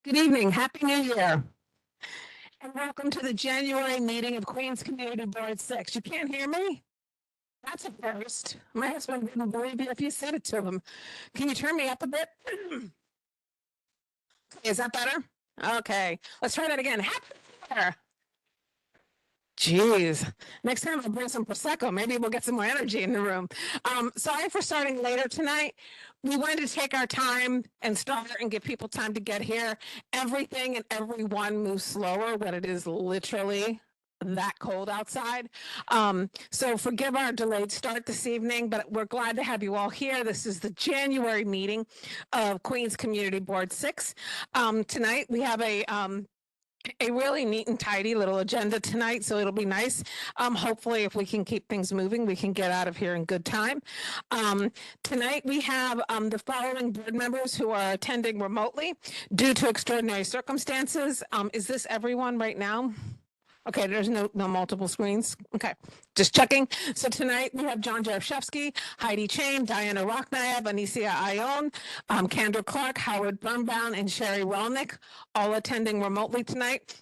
Good evening. Happy New Year. And welcome to the January meeting of Queens Community Board 6. You can't hear me? That's a first. My husband wouldn't believe you if you said it to him. Can you turn me up a bit? Is that better? Okay. Let's try that again. Happy New Year. Jeez. Next time I'll bring some Prosecco. Maybe we'll get some more energy in the room. Sorry for starting later tonight. We wanted to take our time and start and give people time to get here. Everything and everyone moves slower when it is literally that cold outside. So forgive our delayed start this evening, but we're glad to have you all here. This is the January meeting of Queens Community Board 6. Tonight we have a really neat and tidy little agenda tonight, so it'll be nice. Hopefully, if we can keep things moving, we can get out of here in good time. Tonight, we have the following board members who are attending remotely due to extraordinary circumstances. Is this everyone right now? Okay, there's no multiple screens. Okay, just checking. So tonight we have John Jaroszewski, Heidi Chain, Diana Rocknayev, Anicia Ione, Kendra Clark, Howard Birnbaum, and Sherry Welnick, all attending remotely tonight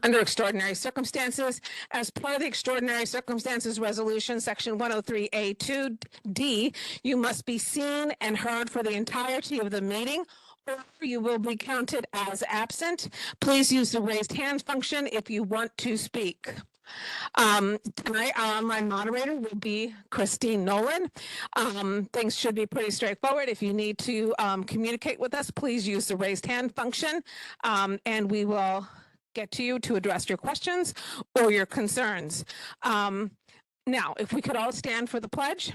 under extraordinary circumstances. As part of the extraordinary circumstances resolution, section 103A2D, you must be seen and heard for the entirety of the meeting, or you will be counted as absent. Please use the raised hand function if you want to speak. Tonight, our online moderator will be Christine Nolan. Things should be pretty straightforward. If you need to communicate with us, please use the raised hand function, and we will get to you to address your questions or your concerns. Now, if we could all stand for the pledge.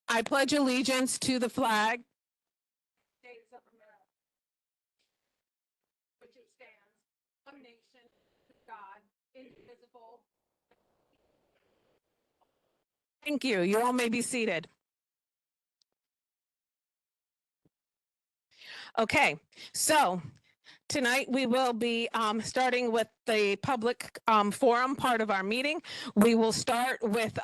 I pledge allegiance to the flag States of America, which it stands, one nation, God, indivisible. Thank you. You all may be seated. Okay, so tonight we will be starting with the public forum part of our meeting. We will start with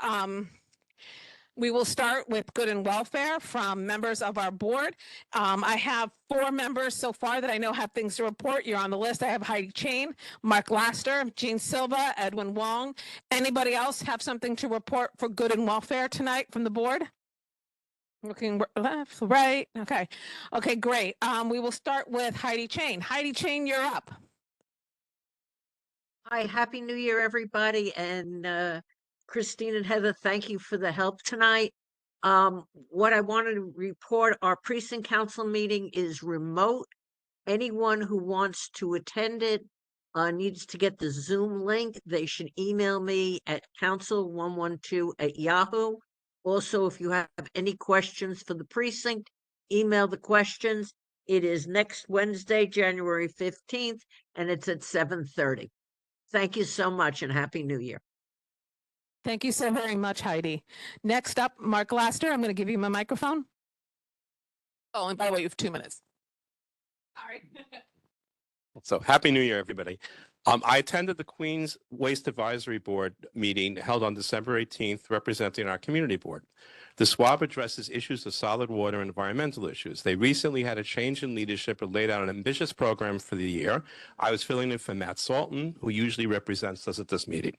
good and welfare from members of our board. I have 4 members so far that I know have things to report. You're on the list. I have Heidi Chain, Mark Laster, Jean Silva, Edwin Wong. Anybody else have something to report for good and welfare tonight from the board? Looking left, right. Okay. Okay, great. We will start with Heidi Chain. Heidi Chain, you're up. Hi, Happy New Year, everybody. And Christine and Heather, thank you for the help tonight. What I wanted to report, our precinct council meeting is remote. Anyone who wants to attend it needs to get the Zoom link. They should email me at council112@yahoo. Also, if you have any questions for the precinct, email the questions. It is next Wednesday, January 15th, and it's at 7:30. Thank you so much and Happy New Year. Thank you so very much, Heidi. Next up, Mark Laster. I'm going to give you my microphone. Oh, and by the way, you have 2 minutes. All right. So Happy New Year, everybody. I attended the Queens Waste Advisory Board meeting held on December 18th, representing our community board. The SWAB addresses issues of solid water and environmental issues. They recently had a change in leadership and laid out an ambitious program for the year. I was filling in for Matt Salton, who usually represents us at this meeting.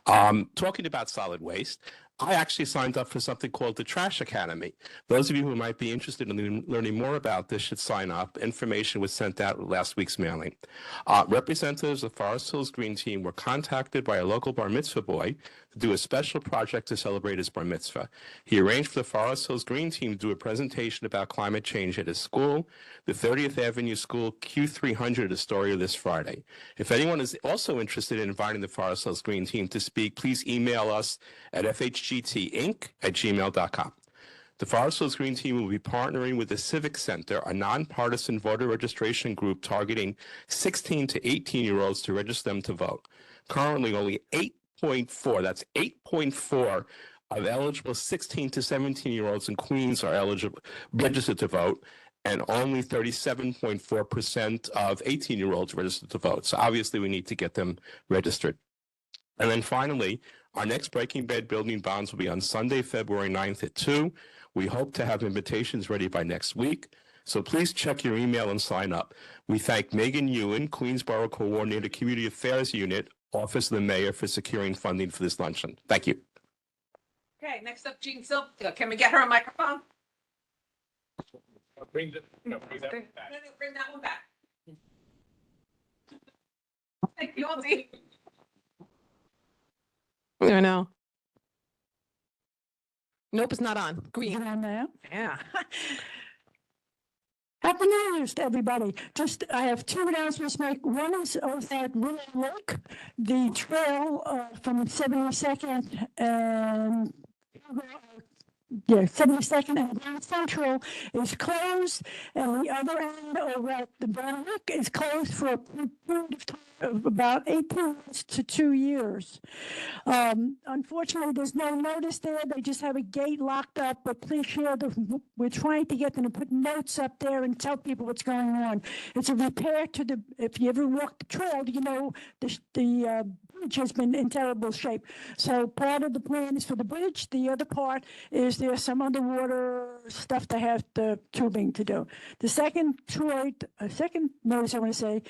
Talking about solid waste, I actually signed up for something called the Trash Academy. Those of you who might be interested in learning more about this should sign up. Information was sent out with last week's mailing. Representatives of Forest Hills Green Team were contacted by a local bar mitzvah boy to do a special project to celebrate his bar mitzvah. He arranged for the Forest Hills Green Team to do a presentation about climate change at his school, the 30th Avenue School Q300 Astoria this Friday. If anyone is also interested in inviting the Forest Hills Green Team to speak, please email us at fhgtinc@gmail.com. The Forest Hills Green Team will be partnering with the Civic Center, a nonpartisan voter registration group targeting 16 to 18-year-olds to register them to vote. Currently, only 8.4, that's 8.4 of eligible 16 to 17-year-olds in Queens are registered to vote, and only 37.4% of 18-year-olds registered to vote. So obviously we need to get them registered. And then finally, Our next Breaking Bad Building Bonds will be on Sunday, February 9th at 2. We hope to have invitations ready by next week, so please check your email and sign up. We thank Megan Ewan, Queensborough Coordinator, Community Affairs Unit, Office of the Mayor, for securing funding for this luncheon. Thank you. Okay, next up, Jean Silva. Can we get her a microphone? Bring that No, bring that one back. Thank you, Auntie. I know. Nope, it's not on. Green. On there. Yeah. Happy New Year's to everybody. I have two announcements to make. One is over at Willow Lake, the trail from 72nd and 72nd and Grand Central is closed, and the other end over at the Brown Lake is closed for a period of time of about 18 months to 2 years. Unfortunately, there's no notice there. They just have a gate locked up, but please share we're trying to get them to put notes up there and tell people what's going on. It's a repair to if you ever walk the trail, you know, the bridge has been in terrible shape. So part of the plan is for the bridge. The other part is there's some underwater stuff they have the tubing to do. The second notice I want to say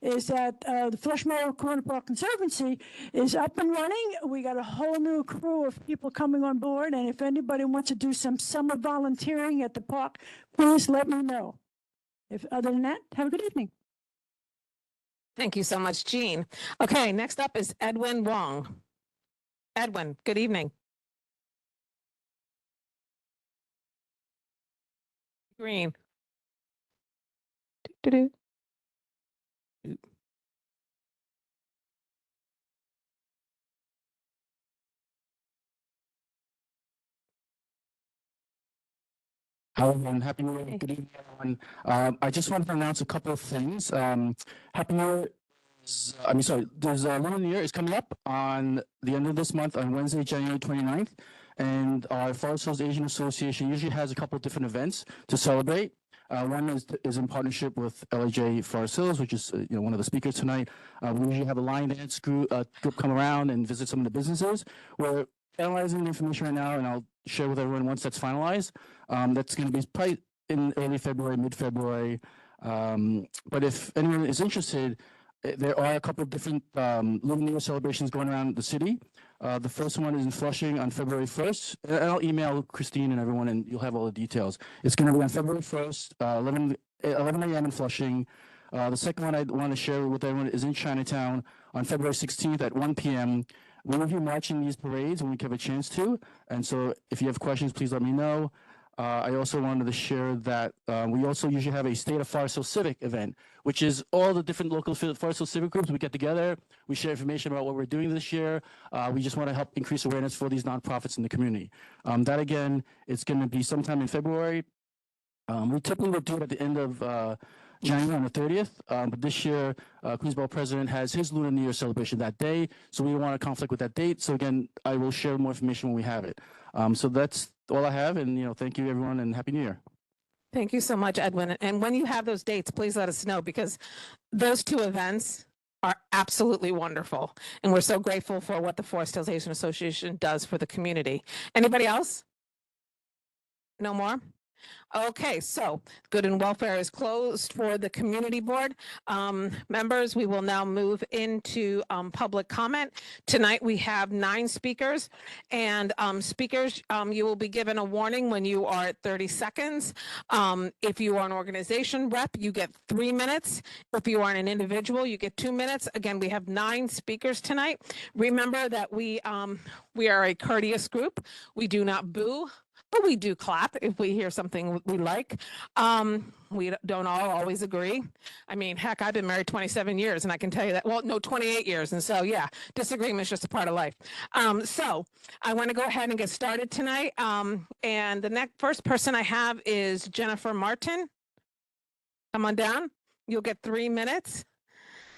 is that the Flush Meadow Corner Park Conservancy is up and running. We got a whole new crew of people coming on board, and if anybody wants to do some summer volunteering at the park, please let me know. Other than that, have a good evening. Thank you so much, Jean. Okay, next up is Edwin Wong. Edwin, good evening. Green. Do-do-do. Hello, everyone. Happy New Year. Good evening, everyone. I just wanted to announce a couple of things. Happy New Year. There's Lunar New Year is coming up on the end of this month on Wednesday, January 29th. And our Forest Hills Asian Association usually has a couple of different events to celebrate. One is in partnership with LAJ Forest Hills, which is one of the speakers tonight. We usually have a line dance group come around and visit some of the businesses. We're analyzing the information right now, and I'll share with everyone once that's finalized. That's going to be probably in early February, mid-February. But if anyone is interested, there are a couple of different Lunar New Year celebrations going around the city. The first one is in Flushing on February 1st. And I'll email Christine and everyone, and you'll have all the details. It's going to be on February 1st, 11 a.m. in Flushing. The second one I want to share with everyone is in Chinatown on February 16th at 1 p.m. We will be marching these parades when we have a chance to. And so if you have questions, please let me know. I also wanted to share that we also usually have a State of Forest Hills Civic event, which is all the different local Forest Hills Civic groups. We get together, we share information about what we're doing this year. We just want to help increase awareness for these nonprofits in the community. That again, it's going to be sometime in February. We typically would do it at the end of January on the 30th, but this year, Queensborough President has his Lunar New Year celebration that day, so we don't want to conflict with that date. So again, I will share more information when we have it. So that's all I have, and thank you everyone, and Happy New Year. Thank you so much, Edwin. And when you have those dates, please let us know, because those two events are absolutely wonderful. And we're so grateful for what the Forest Hills Asian Association does for the community. Anybody else? No more? Okay, so Good and Welfare is closed for the community board. Members, we will now move into public comment. Tonight we have 9 speakers, and speakers, you will be given a warning when you are at 30 seconds. If you are an organization rep, you get 3 minutes. If you are an individual, you get 2 minutes. Again, we have 9 speakers tonight. Remember that we are a courteous group. We do not boo, but we do clap if we hear something we like. We don't all always agree. I mean, heck, I've been married 27 years and I can tell you that, well, no, 28 years. And so, yeah, disagreement is just a part of life. So I want to go ahead and get started tonight. And the first person I have is Jennifer Martin. Come on down. You'll get 3 minutes.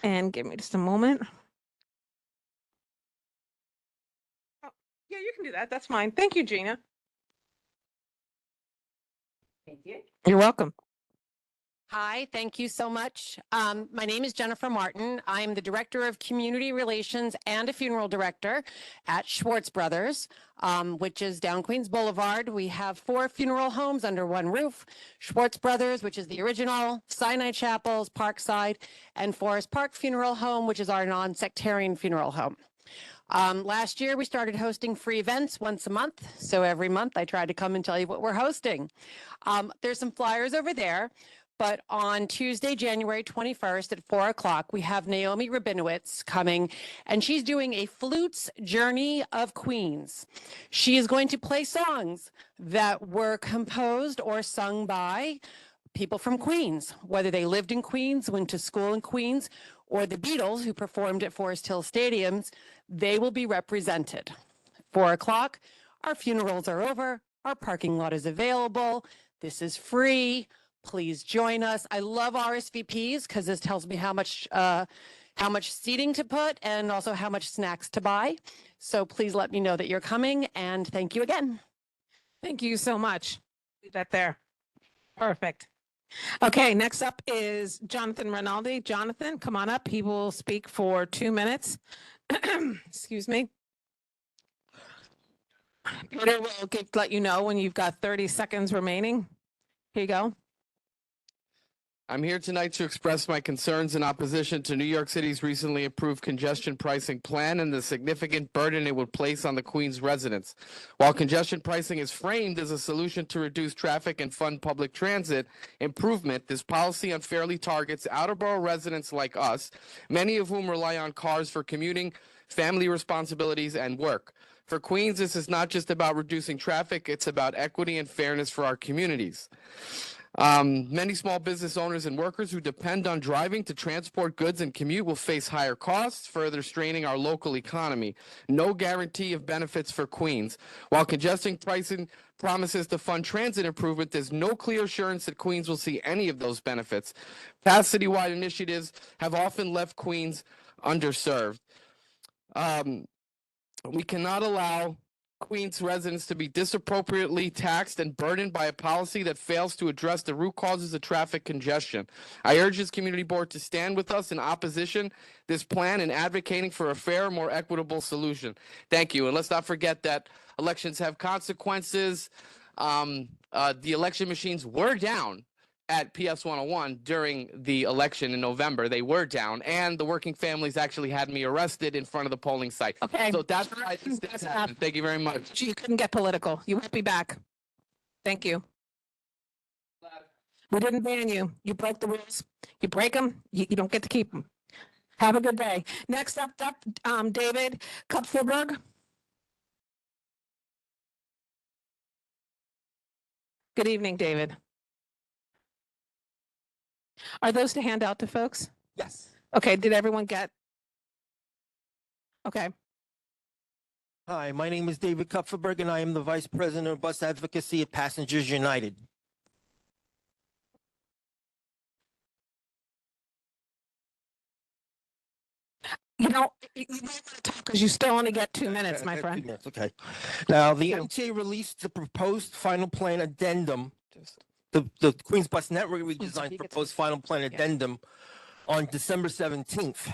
And give me just a moment. Oh, yeah, you can do that. That's fine. Thank you, Gina. Thank you. You're welcome. Hi, thank you so much. My name is Jennifer Martin. I'm the Director of Community Relations and a funeral director at Schwartz Brothers, which is down Queens Boulevard. We have 4 funeral homes under one roof. Schwartz Brothers, which is the original, Sinai Chapels, Parkside, and Forest Park Funeral Home, which is our non-sectarian funeral home. Last year, we started hosting free events once a month. So every month I try to come and tell you what we're hosting. There's some flyers over there. But on Tuesday, January 21st at 4 o'clock, we have Naomi Rabinowitz coming, and she's doing a Flutes Journey of Queens. She is going to play songs that were composed or sung by people from Queens, whether they lived in Queens, went to school in Queens, or the Beatles who performed at Forest Hill Stadiums. They will be represented. 4 o'clock, our funerals are over, our parking lot is available, this is free. Please join us. I love RSVPs because this tells me how much seating to put and also how much snacks to buy. So please let me know that you're coming, and thank you again. Thank you so much. Leave that there. Perfect. Okay, next up is Jonathan Rinaldi. Jonathan, come on up. He will speak for 2 minutes. Excuse me. Peter will let you know when you've got 30 seconds remaining. Here you go. I'm here tonight to express my concerns in opposition to New York City's recently approved congestion pricing plan and the significant burden it would place on the Queens residents. While congestion pricing is framed as a solution to reduce traffic and fund public transit improvement, this policy unfairly targets outer borough residents like us, many of whom rely on cars for commuting, family responsibilities, and work. For Queens, this is not just about reducing traffic, it's about equity and fairness for our communities. Many small business owners and workers who depend on driving to transport goods and commute will face higher costs, further straining our local economy. No guarantee of benefits for Queens. While congestion pricing promises to fund transit improvement, there's no clear assurance that Queens will see any of those benefits. Past citywide initiatives have often left Queens underserved. We cannot allow Queens residents to be disappropriately taxed and burdened by a policy that fails to address the root causes of traffic congestion. I urge this community board to stand with us in opposition this plan and advocating for a fair, more equitable solution. Thank you. And let's not forget that elections have consequences. The election machines were down at PS 101 during the election in November. They were down, and the working families actually had me arrested in front of the polling site. Okay. So that's why this That's happened. enough. Thank you very much. You couldn't get political. You won't be back. Thank you. We didn't ban you. You broke the rules. You break them, you don't get to keep them. Have a good day. Next up, David Kupferberg. Good evening, David. Are those to hand out to folks? Yes. Okay, did everyone get? Okay. Hi, my name is David Kupferberg, and I am the Vice President of Bus Advocacy at Passengers United. You know, you might want to talk because you still only get 2 minutes, my Okay, 2 friend. minutes, okay. Now, the Thank MTA released the proposed final plan addendum, the Queens Bus Network redesign proposed final plan addendum on December 17th.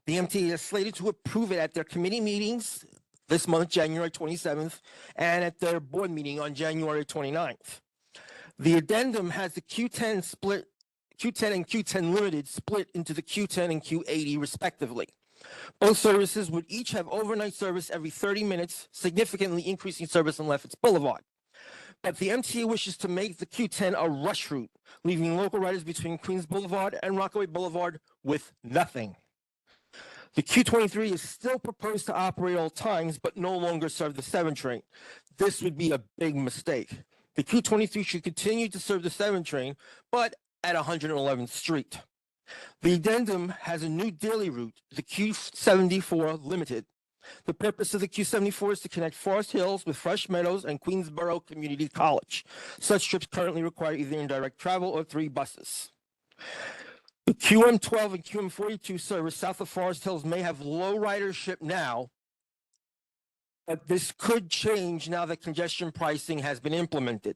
The MTA is slated to approve it at their committee meetings this month, January 27th, and at their board meeting on January 29th. The addendum has the Q10 split, Q10 and Q10 Limited split into the Q10 and Q80 respectively. Both services would each have overnight service every 30 minutes, significantly increasing service on Lefferts Boulevard. But the MTA wishes to make the Q10 a rush route, leaving local riders between Queens Boulevard and Rockaway Boulevard with nothing. The Q23 is still proposed to operate all times, but no longer serve the 7 train. This would be a big mistake. The Q23 should continue to serve the 7 train, but at 111th Street. The addendum has a new daily route, the Q74 Limited. The purpose of the Q74 is to connect Forest Hills with Fresh Meadows and Queensborough Community College. Such trips currently require either indirect travel or 3 buses. The QM12 and QM42 service south of Forest Hills may have low ridership now, but this could change now that congestion pricing has been implemented.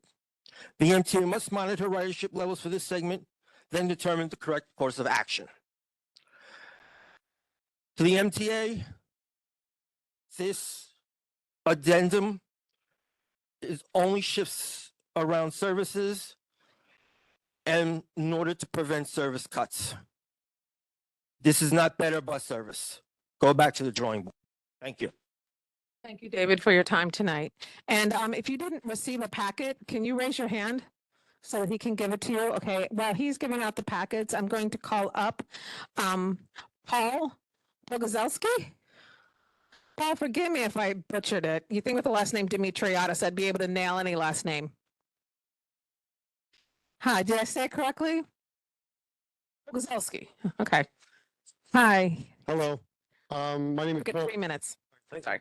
The MTA must monitor ridership levels for this segment. then determine the correct course of action. To the MTA, this addendum is only shifts around services and in order to prevent service cuts. This is not better bus service. Go back to the drawing board. Thank you. Thank you, David, for your time tonight. And if you didn't receive a packet, can you raise your hand so that he can give it to you? Okay, while he's giving out the packets, I'm going to call up Paul Bogozelski. Paul, forgive me if I butchered it. You think with the last name Dimitriadis, I'd be able to nail any last name. Hi, did I say it correctly? Bogozelski. Okay. Hi. Hello. My name is Get Paul. 3 minutes. Sorry.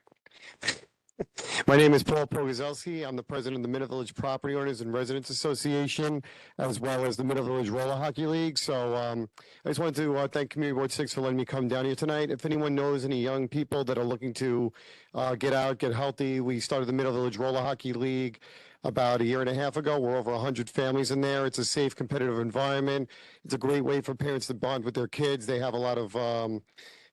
My name is Paul Pogozelski. I'm the president of the Middle Village Property Owners and Residents Association, as well as the Middle Village Roller Hockey League. So I just wanted to thank Community Board 6 for letting me come down here tonight. If anyone knows any young people that are looking to get out, get healthy, we started the Middle Village Roller Hockey League about a year and a half ago. We're over 100 families in there. It's a safe, competitive environment. It's a great way for parents to bond with their kids. They have a lot of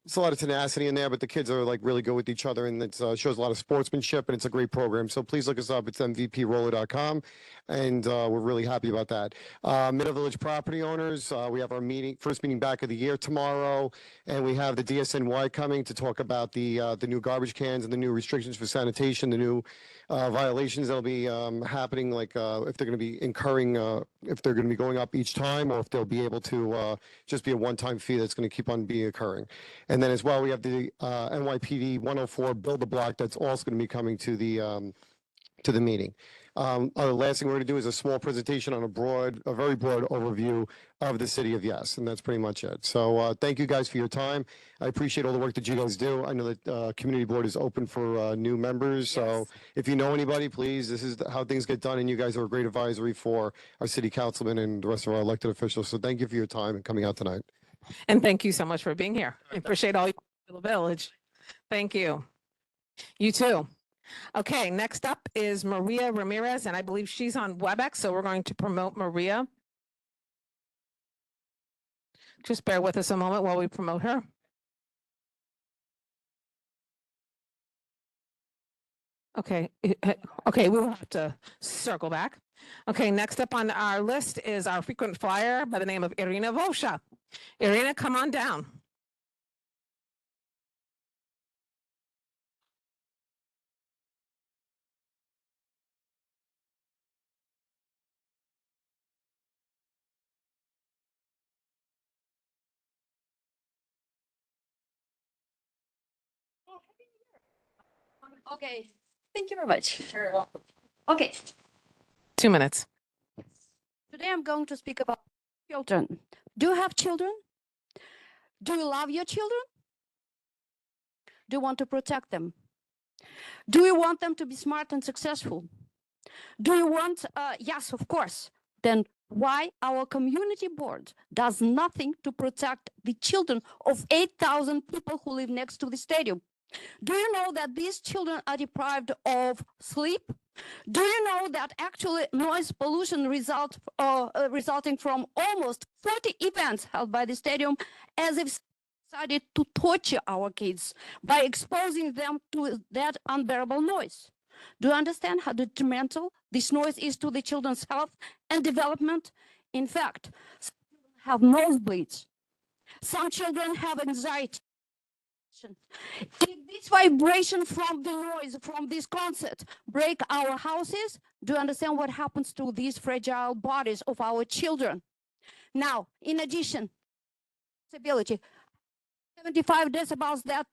it's a lot of tenacity in there, but the kids are like really good with each other, and it shows a lot of sportsmanship, and it's a great program. So please look us up. It's mvproller.com, and we're really happy about that. Middle Village Property Owners, we have our first meeting back of the year tomorrow, and we have the DSNY coming to talk about the new garbage cans and the new restrictions for sanitation, the new violations that'll be happening, like if they're going to be incurring, if they're going to be going up each time, or if they'll be able to just be a one-time fee that's going to keep on being occurring. And then as well, we have the NYPD 104 Build a Block that's also going to be coming to the meeting. The last thing we're going to do is a small presentation on a very broad overview of the city of Yes, and that's pretty much it. So thank you guys for your time. I appreciate all the work that you guys do. I know that community board is open for new members. So if you know anybody, please, this is how things get done, and you guys are a great advisory for our city councilmen and the rest of our elected officials. So thank you for your time and coming out tonight. And thank you so much for being here. I appreciate all you do for the village. Thank you. You too. Okay, next up is Maria Ramirez, and I believe she's on WebEx, so we're going to promote Maria. Just bear with us a moment while we promote her. Okay, okay, we'll have to circle back. Okay, next up on our list is our frequent flyer by the name of Irina Vosha. Irina, come on down. Okay, thank you very much. Okay, 2 minutes. today I'm going to speak about children. Do you have children? Do you love your children? Do you want to protect them? Do you want them to be smart and successful? Do you want, yes, of course. Then why our community board does nothing to protect the children of 8,000 people who live next to the stadium? Do you know that these children are deprived of sleep? Do you know that actually noise pollution resulting from almost 30 events held by the stadium as if decided to torture our kids by exposing them to that unbearable noise? Do you understand how detrimental this noise is to the children's health and development? In fact, some children have nosebleeds. Some children have anxiety. If this vibration from the noise from this concert break our houses, do you understand what happens to these fragile bodies of our children? Now, in addition, disability, 75 decibels that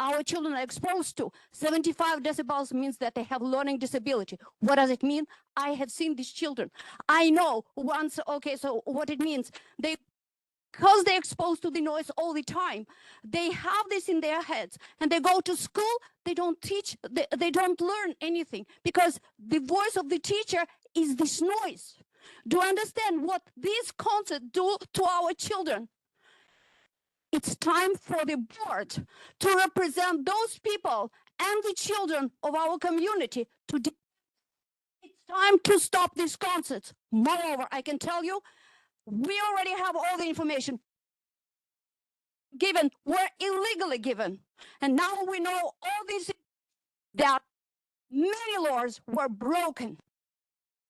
our children are exposed to. 75 decibels means that they have learning disability. What does it mean? I have seen these children. I know once, okay, so what it means, because they're exposed to the noise all the time, they have this in their heads, and they go to school, they don't teach, they don't learn anything, because the voice of the teacher is this noise. Do you understand what this concert do to our children? It's time for the board to represent those people and the children of our community. It's time to stop these concerts. Moreover, I can tell you, We already have all the information given, were illegally given. And now we know all these, that many laws were broken.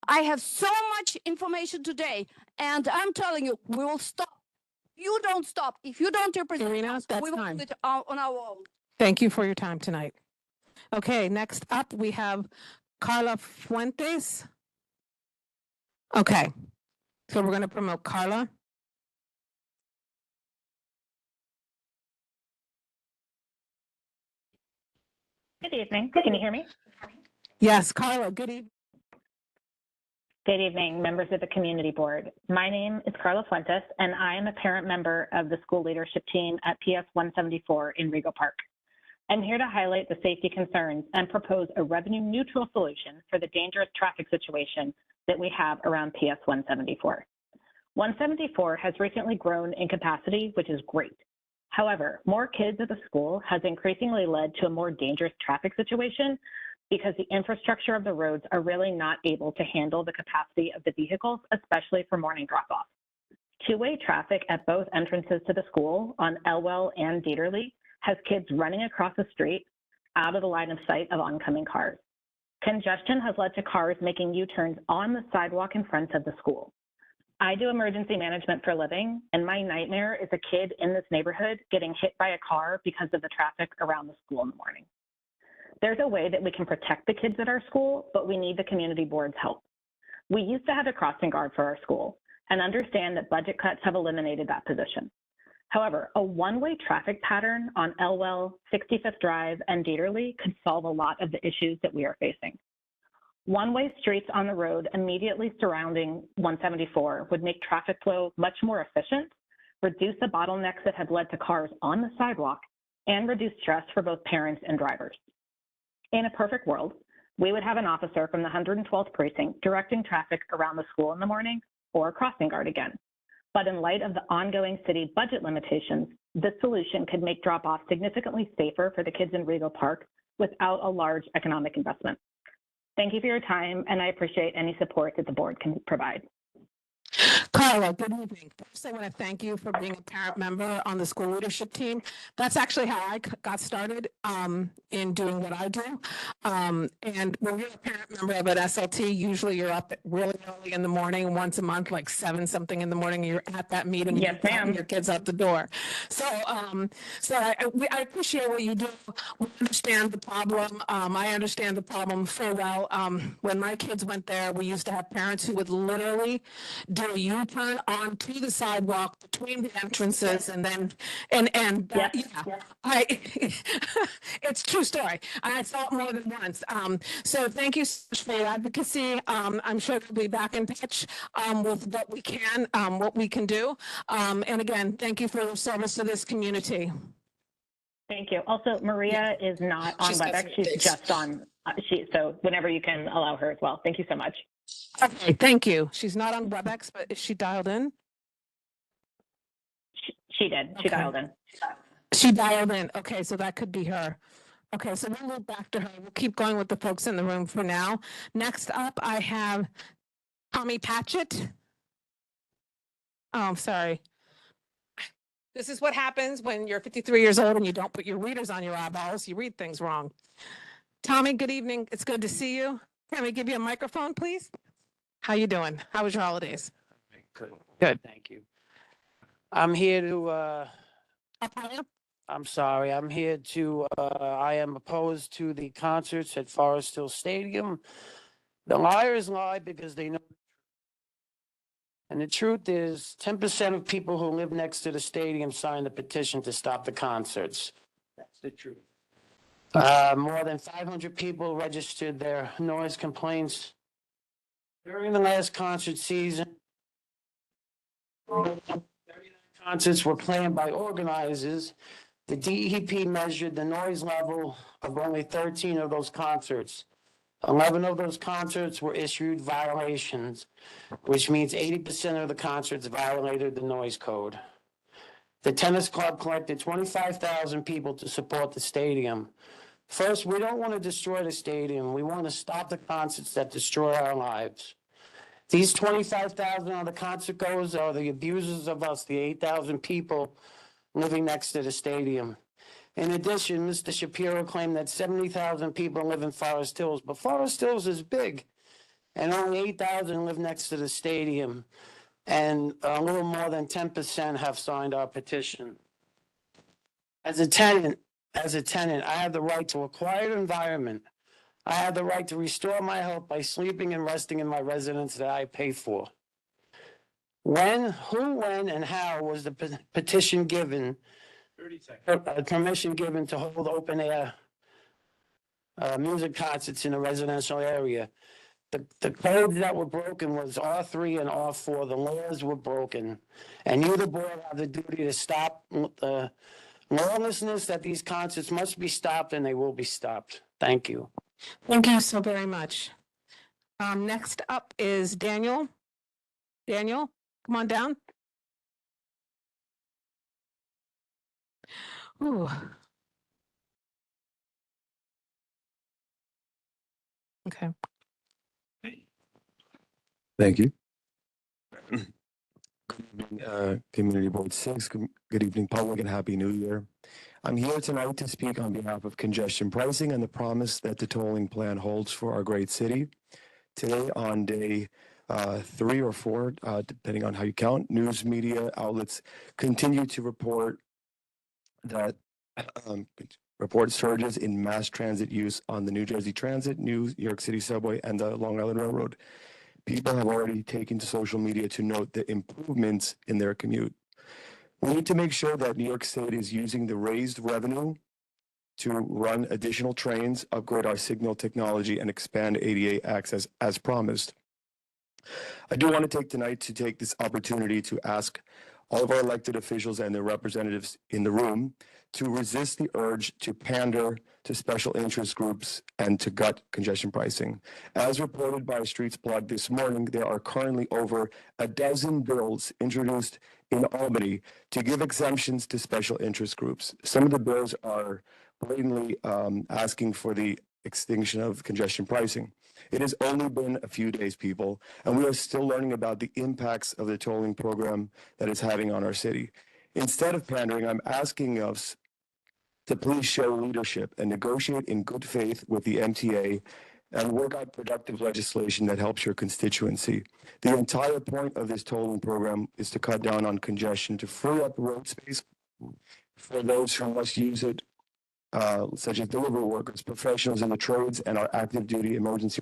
I have so much information today, and I'm telling you, we will stop. You don't stop. If you don't represent Irina, us, that's we will time. do it on our own. Thank you for your time tonight. Okay, next up, we have Carla Fuentes. Okay, so we're going to promote Carla. Good evening. Can you hear me? Yes, Carla, good evening. Good evening, members of the community board. My name is Carla Fuentes, and I am a parent member of the school leadership team at PS 174 in Rego Park. I'm here to highlight the safety concerns and propose a revenue neutral solution for the dangerous traffic situation that we have around PS 174. 174 has recently grown in capacity, which is great. However, more kids at the school has increasingly led to a more dangerous traffic situation because the infrastructure of the roads are really not able to handle the capacity of the vehicles, especially for morning drop-off. Two-way traffic at both entrances to the school on Elwell and Dieterle has kids running across the street out of the line of sight of oncoming cars. Congestion has led to cars making U-turns on the sidewalk in front of the school. I do emergency management for a living, and my nightmare is a kid in this neighborhood getting hit by a car because of the traffic around the school in the morning. There's a way that we can protect the kids at our school, but we need the community board's help. We used to have a crossing guard for our school and understand that budget cuts have eliminated that position. However, a one-way traffic pattern on Elwell, 65th Drive, and Dieterle could solve a lot of the issues that we are facing. One-way streets on the road immediately surrounding 174 would make traffic flow much more efficient, reduce the bottlenecks that have led to cars on the sidewalk, and reduce stress for both parents and drivers. In a perfect world, we would have an officer from the 112th precinct directing traffic around the school in the morning, or a crossing guard again. But in light of the ongoing city budget limitations, this solution could make drop-off significantly safer for the kids in Rego Park without a large economic investment. Thank you for your time, and I appreciate any support that the board can provide. Carla, good evening. First, I want to thank you for being a parent member on the school leadership team. That's actually how I got started in doing what I do. And when you're a parent member of an SLT, usually you're up really early in the morning, once a month, like 7-something in the morning, and you're at that meeting. Yes, ma'am. Your kids out the door. So, I appreciate what you do. We understand the problem. I understand the problem so well. When my kids went there, we used to have parents who would literally do a U-turn onto the sidewalk between the entrances, and then it's a true story. I saw it more than once. So thank you so much for your advocacy. I'm sure we'll be back in touch with what we can do. And again, thank you for your service to this community. Thank you. Also, Maria is not on WebEx. She's just on, so whenever you can allow her as well. Thank you so much. Okay, thank you. She's not on WebEx, but is she dialed in? She did. She Okay. dialed in. She dialed in. Okay, so that could be her. Okay, so we'll move back to her. We'll keep going with the folks in the room for now. Next up, I have Tommy Patchett. Oh, I'm sorry. This is what happens when you're 53 years old and you don't put your readers on your eyeballs. You read things wrong. Tommy, good evening. It's good to see you. Can we give you a microphone, please? How you doing? How was your holidays? Good, thank you. I'm here to, Okay. I'm sorry, I'm here to, I am opposed to the concerts at Forest Hill Stadium. The liars lie because they know. And the truth is, 10% of people who live next to the stadium signed the petition to stop the concerts. That's the truth. More than 500 people registered their noise complaints during the last concert season. 39 concerts were planned by organizers. The DEP measured the noise level of only 13 of those concerts. 11 of those concerts were issued violations, which means 80% of the concerts violated the noise code. The tennis club collected 25,000 people to support the stadium. First, we don't want to destroy the stadium. We want to stop the concerts that destroy our lives. These 25,000 are the concert goers, are the abusers of us, the 8,000 people living next to the stadium. In addition, Mr. Shapiro claimed that 70,000 people live in Forest Hills, but Forest Hills is big, and only 8,000 live next to the stadium, and a little more than 10% have signed our petition. As a tenant, I have the right to a quiet environment. I have the right to restore my health by sleeping and resting in my residence that I pay for. When, who, when, and how was the petition given? 30 seconds. Permission given to hold open air music concerts in a residential area. The codes that were broken was R3 and R4. The laws were broken. And you, the board, have the duty to stop the lawlessness, that these concerts must be stopped, and they will be stopped. Thank you. Thank you so very much. Next up is Daniel. Daniel, come on down. Ooh. Okay. Thank you. Good evening, Community Board 6. Good evening, public, and Happy New Year. I'm here tonight to speak on behalf of congestion pricing and the promise that the tolling plan holds for our great city. Today, on day 3 or 4, depending on how you count, news media outlets continue to report that report surges in mass transit use on the New Jersey Transit, New York City Subway, and the Long Island Railroad. People have already taken to social media to note the improvements in their commute. We need to make sure that New York State is using the raised revenue to run additional trains, upgrade our signal technology, and expand ADA access as promised. I do want to take this opportunity to ask all of our elected officials and their representatives in the room to resist the urge to pander to special interest groups and to gut congestion pricing. As reported by Streets Blog this morning, there are currently over a dozen bills introduced in Albany to give exemptions to special interest groups. Some of the bills are blatantly asking for the extinction of congestion pricing. It has only been a few days, people, and we are still learning about the impacts of the tolling program that it's having on our city. Instead of pandering, I'm asking us to please show leadership and negotiate in good faith with the MTA and work out productive legislation that helps your constituency. The entire point of this tolling program is to cut down on congestion, to free up road space for those who must use it, such as delivery workers, professionals in the trades, and our active duty emergency.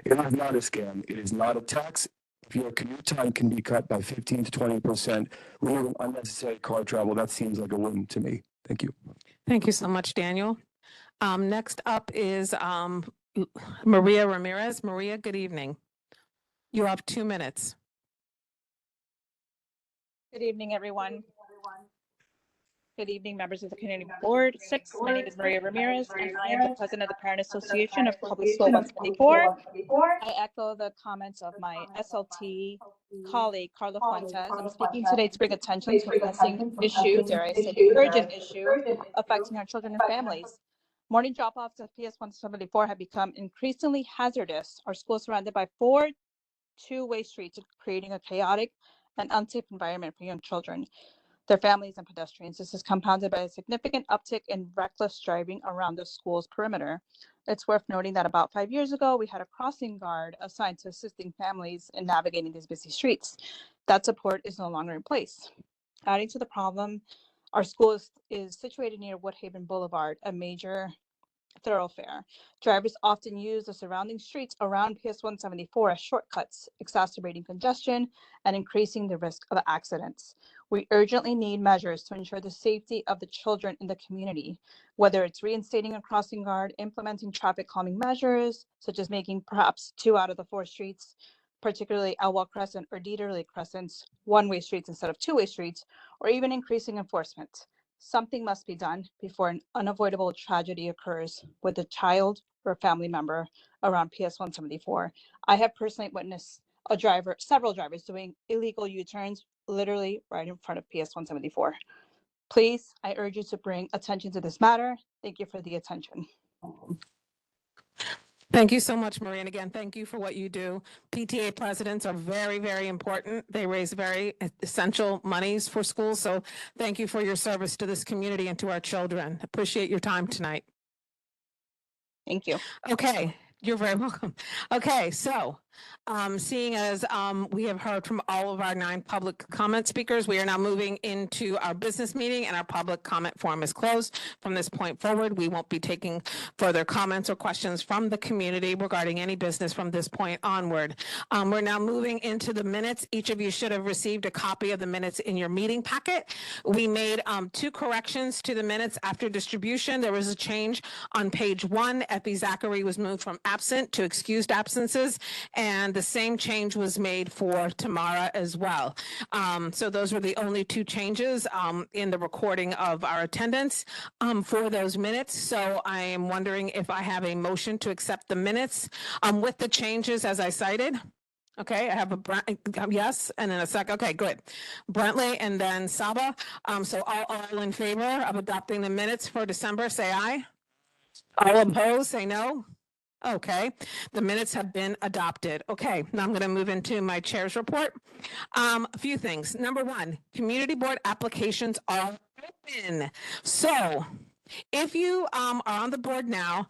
It is not a scam. It is not a tax. If your commute time can be cut by 15 to 20%, removing unnecessary car travel, that seems like a win to me. Thank you. Thank you so much, Daniel. Next up is Maria Ramirez. Maria, good evening. You have 2 minutes. Good evening, everyone. Good evening, members of the Community Board 6. My name is Maria Ramirez, and I am the president of the Parent Association of Public School 174. I echo the comments of my SLT colleague, Carla Fuentes. I'm speaking today to bring attention to a pressing issue, dare I say, urgent issue, affecting our children and families. Morning drop-offs at PS 174 have become increasingly hazardous. Our school is surrounded by 4 two-way streets, creating a chaotic and unsafe environment for young children, their families, and pedestrians. This is compounded by a significant uptick in reckless driving around the school's perimeter. It's worth noting that about 5 years ago, we had a crossing guard assigned to assisting families in navigating these busy streets. That support is no longer in place. Adding to the problem, our school is situated near Woodhaven Boulevard, a major thoroughfare. Drivers often use the surrounding streets around PS 174 as shortcuts, exacerbating congestion and increasing the risk of accidents. We urgently need measures to ensure the safety of the children in the community, whether it's reinstating a crossing guard, implementing traffic calming measures, such as making perhaps 2 out of the 4 streets, particularly Elwell Crescent or Dieterle Crescents, one-way streets instead of two-way streets, or even increasing enforcement. Something must be done before an unavoidable tragedy occurs with a child or family member around PS 174. I have personally witnessed several drivers doing illegal U-turns literally right in front of PS 174. Please, I urge you to bring attention to this matter. Thank you for the attention. Thank you so much, Marie. And again, thank you for what you do. PTA presidents are very, very important. They raise very essential monies for schools. So thank you for your service to this community and to our children. Appreciate your time tonight. Thank you. Okay, you're very welcome. Okay, so seeing as we have heard from all of our 9 public comment speakers, we are now moving into our business meeting and our public comment forum is closed. From this point forward, we won't be taking further comments or questions from the community regarding any business from this point onward. We're now moving into the minutes. Each of you should have received a copy of the minutes in your meeting packet. We made 2 corrections to the minutes after distribution. There was a change on page 1. Effie Zachary was moved from absent to excused absences, and the same change was made for Tamara as well. So those were the only 2 changes in the recording of our attendance for those minutes. So I am wondering if I have a motion to accept the minutes with the changes as I cited. Okay, I have a yes, and then a second. Okay, good. Brentley and then Saba. So all in favor of adopting the minutes for December, say aye. All opposed, say no. Okay, the minutes have been adopted. Okay, now I'm going to move into my chair's report. A few things. Number 1, community board applications are open. So if you are on the board now,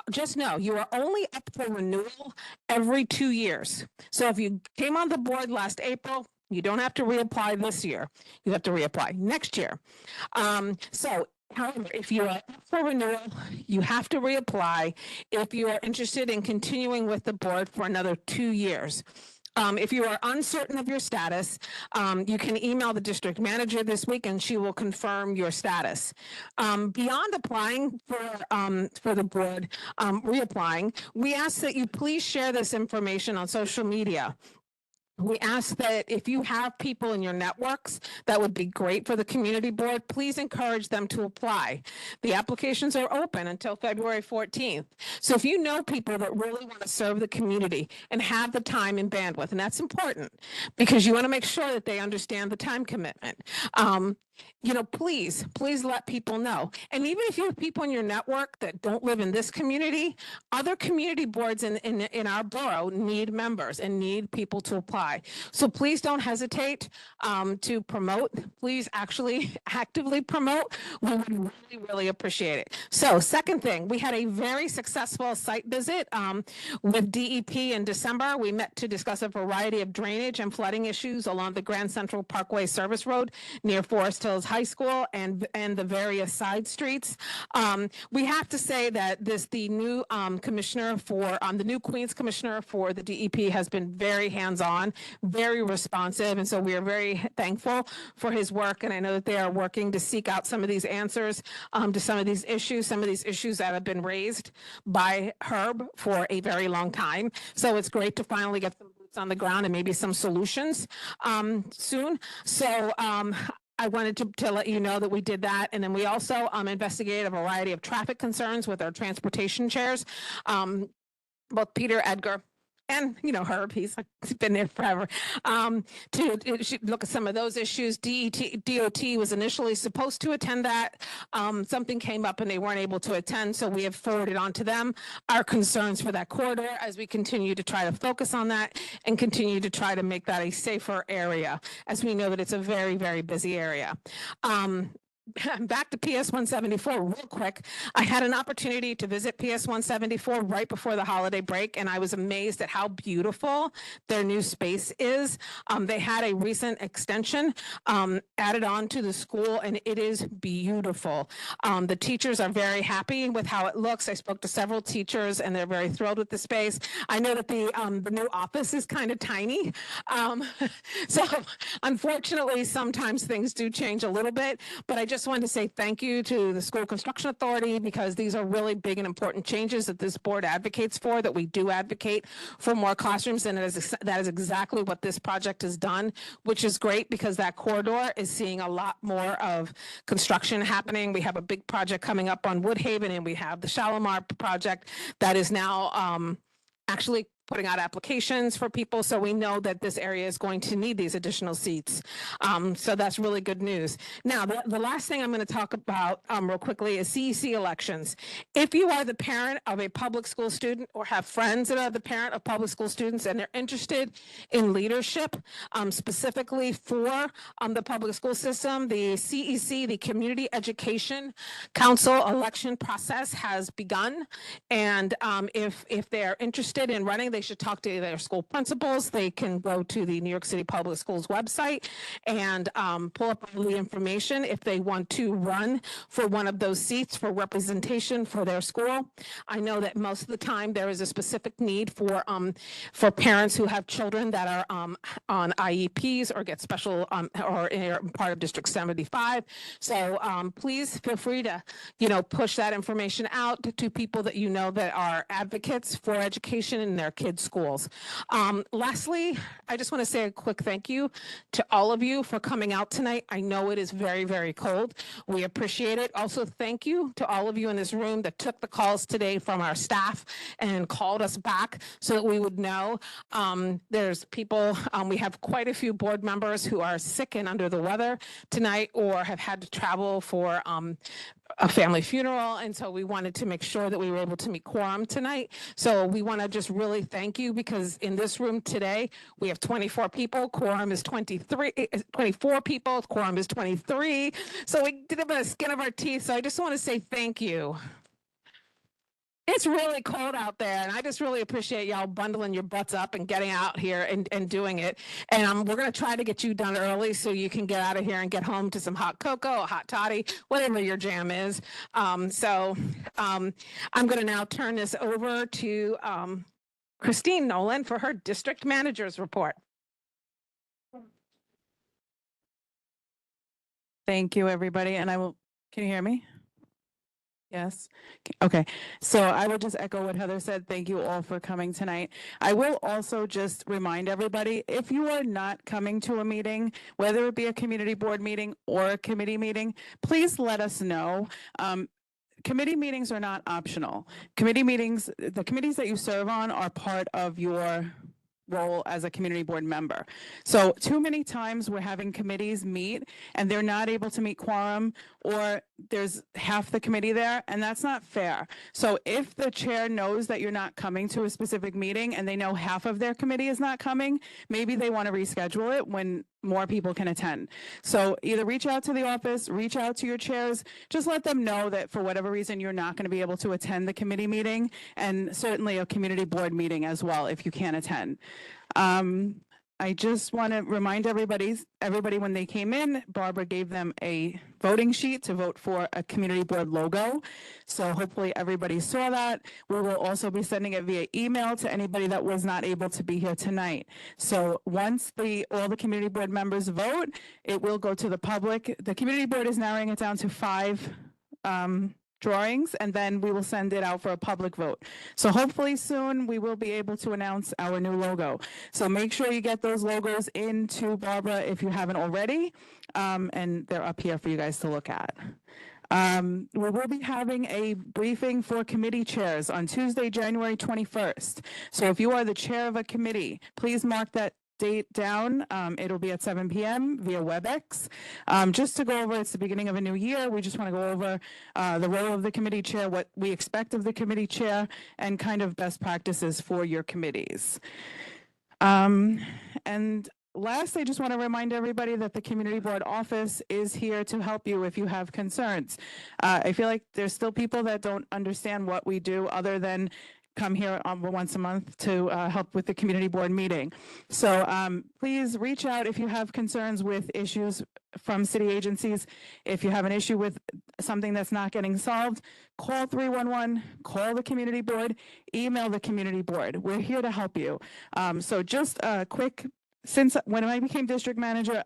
just know you are only up for renewal every 2 years. So if you came on the board last April, you don't have to reapply this year. You have to reapply next year. However, if you are up for renewal, you have to reapply if you are interested in continuing with the board for another 2 years. If you are uncertain of your status, you can email the district manager this week and she will confirm your status. Beyond applying for the board, reapplying, we ask that you please share this information on social media. We ask that if you have people in your networks that would be great for the community board, please encourage them to apply. The applications are open until February 14th. So if you know people that really want to serve the community and have the time and bandwidth, and that's important because you want to make sure that they understand the time commitment. Please let people know. And even if you have people in your network that don't live in this community, other community boards in our borough need members and need people to apply. So please don't hesitate to promote. Please actually actively promote. We would really, really appreciate it. So second thing, we had a very successful site visit with DEP in December. We met to discuss a variety of drainage and flooding issues along the Grand Central Parkway Service Road near Forest Hills High School and the various side streets. We have to say that the new commissioner the new Queens commissioner for the DEP has been very hands-on, very responsive, and so we are very thankful for his work. And I know that they are working to seek out some of these answers to some of these issues that have been raised by Herb for a very long time. So it's great to finally get some boots on the ground and maybe some solutions soon. So I wanted to let you know that we did that. And then we also investigated a variety of traffic concerns with our transportation chairs. Both Peter, Edgar, and Herb, he's been there forever, to look at some of those issues. DOT was initially supposed to attend that. Something came up and they weren't able to attend, so we have forwarded on to them our concerns for that corridor as we continue to try to focus on that and continue to try to make that a safer area, as we know that it's a very, very busy area. Back to PS 174 real quick. I had an opportunity to visit PS 174 right before the holiday break, and I was amazed at how beautiful their new space is. They had a recent extension added on to the school, and it is beautiful. The teachers are very happy with how it looks. I spoke to several teachers, and they're very thrilled with the space. I know that the new office is kind of tiny. So unfortunately, sometimes things do change a little bit, but I just wanted to say thank you to the School Construction Authority, because these are really big and important changes that this board advocates for, that we do advocate for more classrooms, and that is exactly what this project has done, which is great because that corridor is seeing a lot more of construction happening. We have a big project coming up on Woodhaven, and we have the Shalimar project that is now actually putting out applications for people. So we know that this area is going to need these additional seats. So that's really good news. Now, the last thing I'm going to talk about real quickly is CEC elections. If you are the parent of a public school student or have friends that are the parent of public school students and they're interested in leadership, specifically for the public school system, the CEC, the Community Education Council election process has begun. And if they're interested in running, they should talk to their school principals. They can go to the New York City Public Schools website and pull up all the information if they want to run for one of those seats for representation for their school. I know that most of the time there is a specific need for parents who have children that are on IEPs or get special or are part of District 75. So please feel free to, push that information out to people that you know that are advocates for education in their kids' schools. Lastly, I just want to say a quick thank you to all of you for coming out tonight. I know it is very, very cold. We appreciate it. Also, thank you to all of you in this room that took the calls today from our staff and called us back so that we would know. There's people, we have quite a few board members who are sick and under the weather tonight or have had to travel for a family funeral, and so we wanted to make sure that we were able to meet quorum tonight. So we want to just really thank you, because in this room today we have 24 people, quorum is 24 people, quorum is 23. So we did it by the skin of our teeth. So I just want to say thank you. It's really cold out there, and I just really appreciate y'all bundling your butts up and getting out here and doing it. And we're going to try to get you done early so you can get out of here and get home to some hot cocoa, a hot toddy, whatever your jam is. I'm going to now turn this over to Christine Nolan for her district manager's report. Thank you, everybody. And can you hear me? Yes. Okay. So I will just echo what Heather said. Thank you all for coming tonight. I will also just remind everybody, if you are not coming to a meeting, whether it be a community board meeting or a committee meeting, please let us know. Committee meetings are not optional. Committee meetings, the committees that you serve on are part of your role as a community board member. So too many times we're having committees meet and they're not able to meet quorum, or there's half the committee there, and that's not fair. So if the chair knows that you're not coming to a specific meeting and they know half of their committee is not coming, maybe they want to reschedule it when more people can attend. So either reach out to the office, reach out to your chairs, just let them know that for whatever reason you're not going to be able to attend the committee meeting, and certainly a community board meeting as well if you can't attend. I just want to remind everybody when they came in, Barbara gave them a voting sheet to vote for a community board logo. So hopefully everybody saw that. We will also be sending it via email to anybody that was not able to be here tonight. So once all the community board members vote, it will go to the public. The community board is narrowing it down to 5 drawings, and then we will send it out for a public vote. So hopefully soon we will be able to announce our new logo. So make sure you get those logos into Barbara if you haven't already, and they're up here for you guys to look at. We will be having a briefing for committee chairs on Tuesday, January 21st. So if you are the chair of a committee, please mark that date down. It'll be at 7 p.m. via WebEx. Just to go over, it's the beginning of a new year. We just want to go over the role of the committee chair, what we expect of the committee chair, and kind of best practices for your committees. And last, I just want to remind everybody that the community board office is here to help you if you have concerns. I feel like there's still people that don't understand what we do other than come here once a month to help with the community board meeting. So please reach out if you have concerns with issues from city agencies. If you have an issue with something that's not getting solved, call 311, call the community board, email the community board. We're here to help you. So just a quick, since when I became district manager,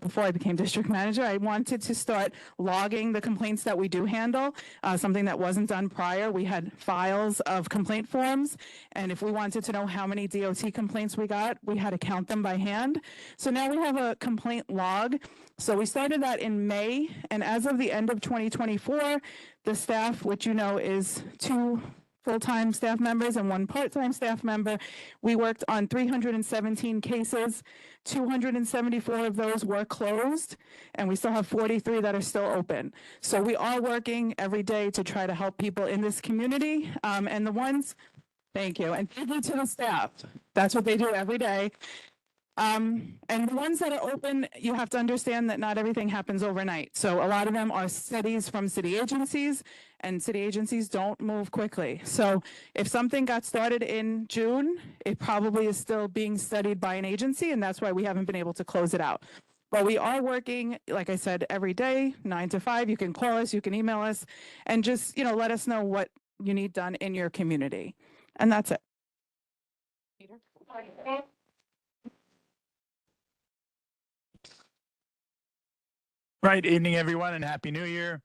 before I became district manager, I wanted to start logging the complaints that we do handle, something that wasn't done prior. We had files of complaint forms, and if we wanted to know how many DOT complaints we got, we had to count them by hand. So now we have a complaint log. So we started that in May, and as of the end of 2024, the staff, which you know is 2 full-time staff members and 1 part-time staff member. We worked on 317 cases. 274 of those were closed, and we still have 43 that are still open. So we are working every day to try to help people in this community. And the ones, thank you, and thank you to the staff. That's what they do every day. And the ones that are open, you have to understand that not everything happens overnight. So a lot of them are studies from city agencies, and city agencies don't move quickly. So if something got started in June, it probably is still being studied by an agency, and that's why we haven't been able to close it out. But we are working, like I said, every day, 9 to 5. You can call us, you can email us, and just, let us know what you need done in your community. And that's it. Right, evening everyone and Happy New Year.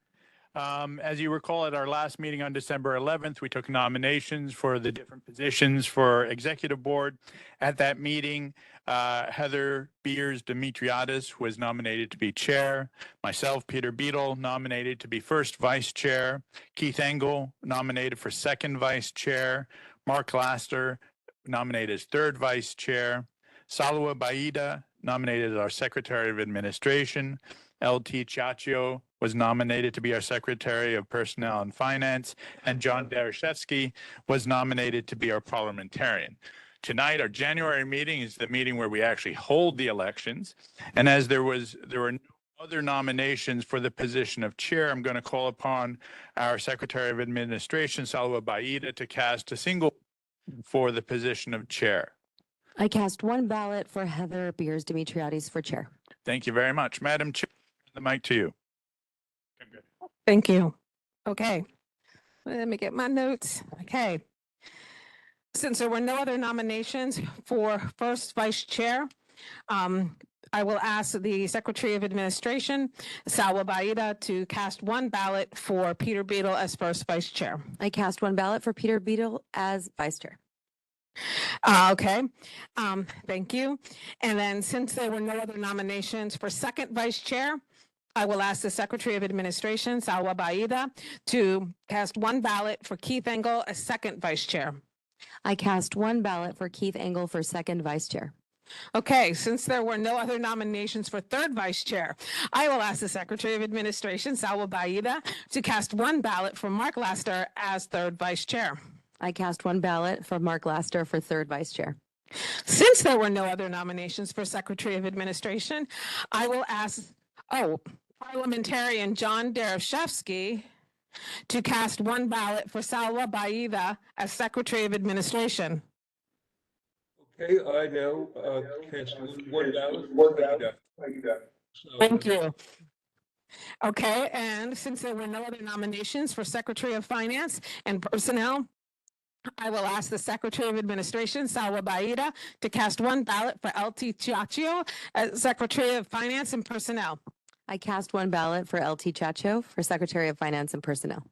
As you recall, at our last meeting on December 11th, we took nominations for the different positions for executive board. At that meeting, Heather Beers Demetriadis was nominated to be chair. Myself, Peter Beadle, nominated to be first vice chair. Keith Engel nominated for second vice chair. Mark Laster nominated as third vice chair. Salwa Baida nominated as our secretary of administration. LT Ciaccio was nominated to be our Secretary of Personnel and Finance, and John Dereshevsky was nominated to be our parliamentarian. Tonight, our January meeting is the meeting where we actually hold the elections. And as there were no other nominations for the position of chair, I'm going to call upon our Secretary of Administration, Salwa Baida, to cast a single for the position of chair. I cast 1 ballot for Heather Beers Demetriadis for chair. Thank you very much. Madam Chair, the mic to you. Thank you. Okay. Let me get my notes. Okay. Since there were no other nominations for first vice chair, I will ask the Secretary of Administration, Salwa Baida, to cast 1 ballot for Peter Beadle as first vice chair. I cast 1 ballot for Peter Beadle as vice chair. Okay. Thank you. And then since there were no other nominations for second vice chair, I will ask the Secretary of Administration, Salwa Baida, to cast 1 ballot for Keith Engel as second vice chair. I cast 1 ballot for Keith Engel for second vice chair. Okay, since there were no other nominations for third vice chair, I will ask the Secretary of Administration, Salwa Baida, to cast 1 ballot for Mark Laster as third vice chair. I cast 1 ballot for Mark Laster for third vice chair. Since there were no other nominations for Secretary of Administration, I will ask, parliamentarian John Dereshevsky to cast 1 ballot for Salwa Baida as Secretary of Administration. Okay, I now cast 1 ballot. Thank you. Okay, and since there were no other nominations for Secretary of Finance and Personnel, I will ask the Secretary of Administration, Salwa Baida, to cast 1 ballot for LT Ciaccio as Secretary of Finance and Personnel. I cast 1 ballot for LT Ciaccio for Secretary of Finance and Personnel.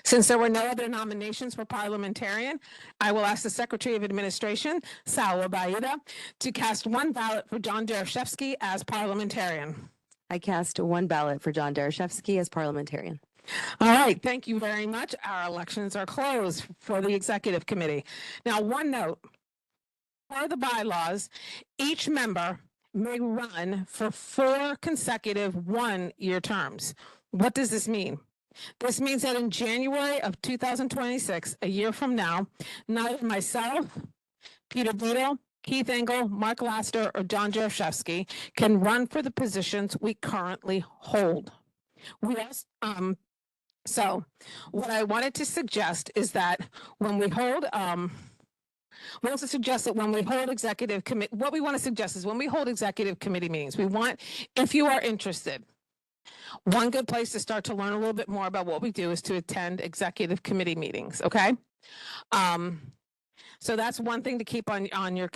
Since there were no other nominations for parliamentarian, I will ask the Secretary of Administration, Salwa Baida, to cast 1 ballot for John Dereshevsky as parliamentarian. I cast 1 ballot for John Dereshevsky as parliamentarian. All right, thank you very much. Our elections are closed for the Executive Committee. Now, one note, per the bylaws, each member may run for 4 consecutive 1-year terms. What does this mean? This means that in January of 2026, a year from now, neither myself, Peter Beadle, Keith Engel, Mark Laster, or John Dereshevsky can run for the positions we currently hold. So what I wanted to suggest is that when we hold, we also suggest that when we hold executive committee, what we want to suggest is when we hold executive committee meetings, we want, if you are interested, one good place to start to learn a little bit more about what we do is to attend executive committee meetings. Okay. So that's one thing to keep on your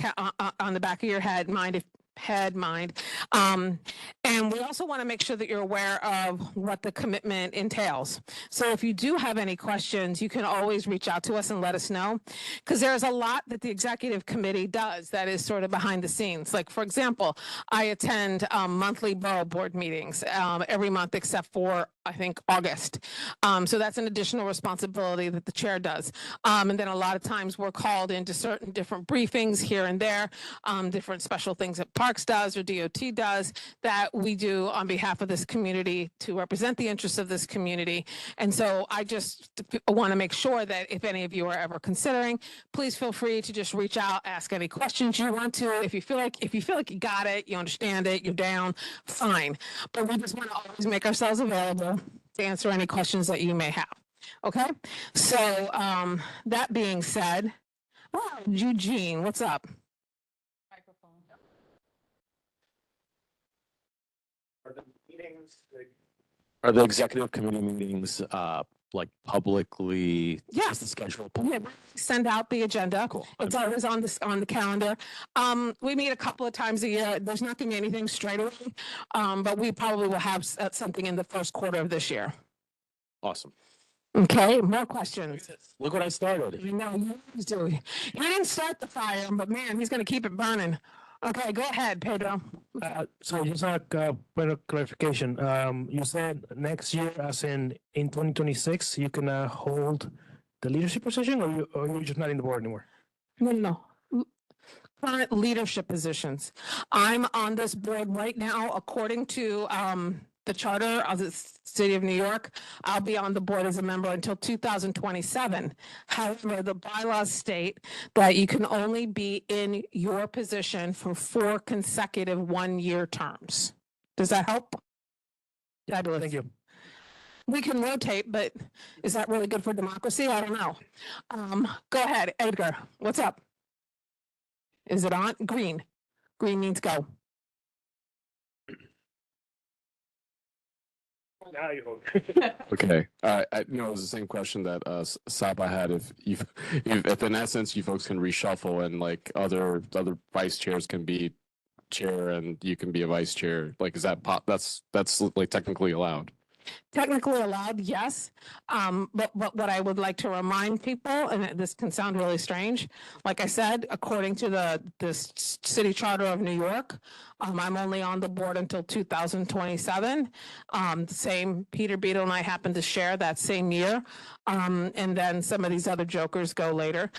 on the back of your head mind. head, mind. And we also want to make sure that you're aware of what the commitment entails. So if you do have any questions, you can always reach out to us and let us know, because there's a lot that the executive committee does that is sort of behind the scenes. Like, for example, I attend monthly borough board meetings every month except for, I think, August. So that's an additional responsibility that the chair does. And then a lot of times we're called into certain different briefings here and there, different special things that Parks does or DOT does that we do on behalf of this community to represent the interests of this community. And so I just want to make sure that if any of you are ever considering, please feel free to just reach out, ask any questions you want to. If you feel like you got it, you understand it, you're down, fine. But we just want to always make ourselves available to answer any questions that you may have. Okay, so that being said, oh, Eugene, what's up? Are the executive committee meetings like publicly? Yeah. Is the schedule? Yeah, we send out the agenda. Cool. It's always on the calendar. We meet a couple of times a year. There's not gonna be anything straight away, but we probably will have something in the first quarter of this year. Awesome. Okay, more questions. Look what I started. No, you always do. You didn't start the fire, but man, he's gonna keep it burning. Okay, go ahead, Pedro. So just a point of clarification. You said next year, as in 2026, you can hold the leadership position, or you're just not in the board anymore? No. Current leadership positions. I'm on this board right now, according to the charter of the city of New York. I'll be on the board as a member until 2027. However, the bylaws state that you can only be in your position for 4 consecutive 1-year terms. Does that help? Fabulous. Thank you. We can rotate, but is that really good for democracy? I don't know. Go ahead, Edgar. What's up? Is it on? Green. Green means go. Okay, I know it was the same question that Saba had. If in essence you folks can reshuffle and like other vice chairs can be chair and you can be a vice chair, like is that that's like technically allowed? Technically allowed, yes. But what I would like to remind people, and this can sound really strange, like I said, according to the city charter of New York, I'm only on the board until 2027. The same Peter Beadle and I happen to share that same year. And then some of these other jokers go later.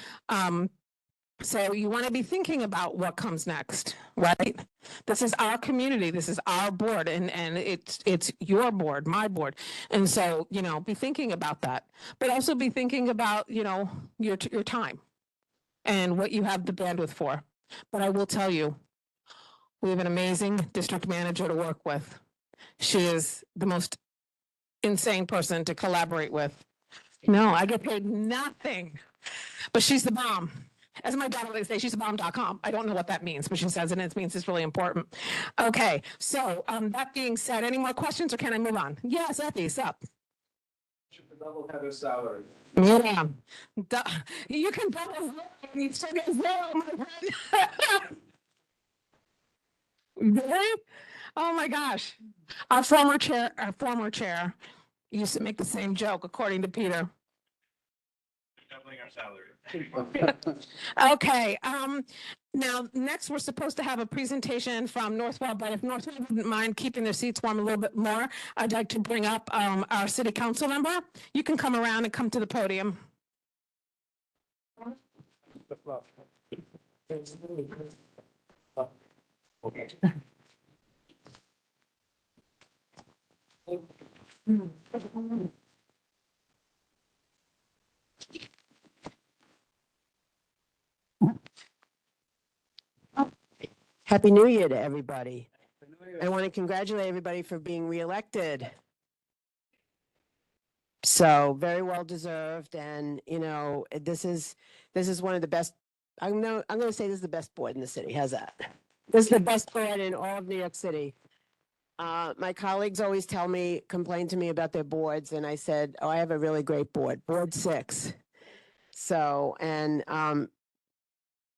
So you want to be thinking about what comes next, right? This is our community. This is our board, and it's your board, my board. And so, be thinking about that, but also be thinking about, your time and what you have the bandwidth for. But I will tell you, we have an amazing district manager to work with. She is the most insane person to collaborate with. No, I get paid nothing, but she's the bomb. As my daughter would say, she's a bomb.com. I don't know what that means, but she says it, and it means it's really important. Okay, so that being said, any more questions, or can I move on? Yes, Effie, up. Double Heather's salary. Yeah, you can double zero, and you still get zero, my friend. Really? Oh my gosh. Our former chair used to make the same joke, according to Peter. Doubling our salary. Okay, now next we're supposed to have a presentation from Northwell, but if Northwell wouldn't mind keeping their seats warm a little bit more, I'd like to bring up our city council member. You can come around and come to the podium. Happy New Year to everybody. I want to congratulate everybody for being reelected. So very well deserved, and this is one of the best. I'm going to say this is the best board in the city. How's that? This is the best board in all of New York City. My colleagues always complain to me about their boards, and I said, "Oh, I have a really great board, Board 6." So, and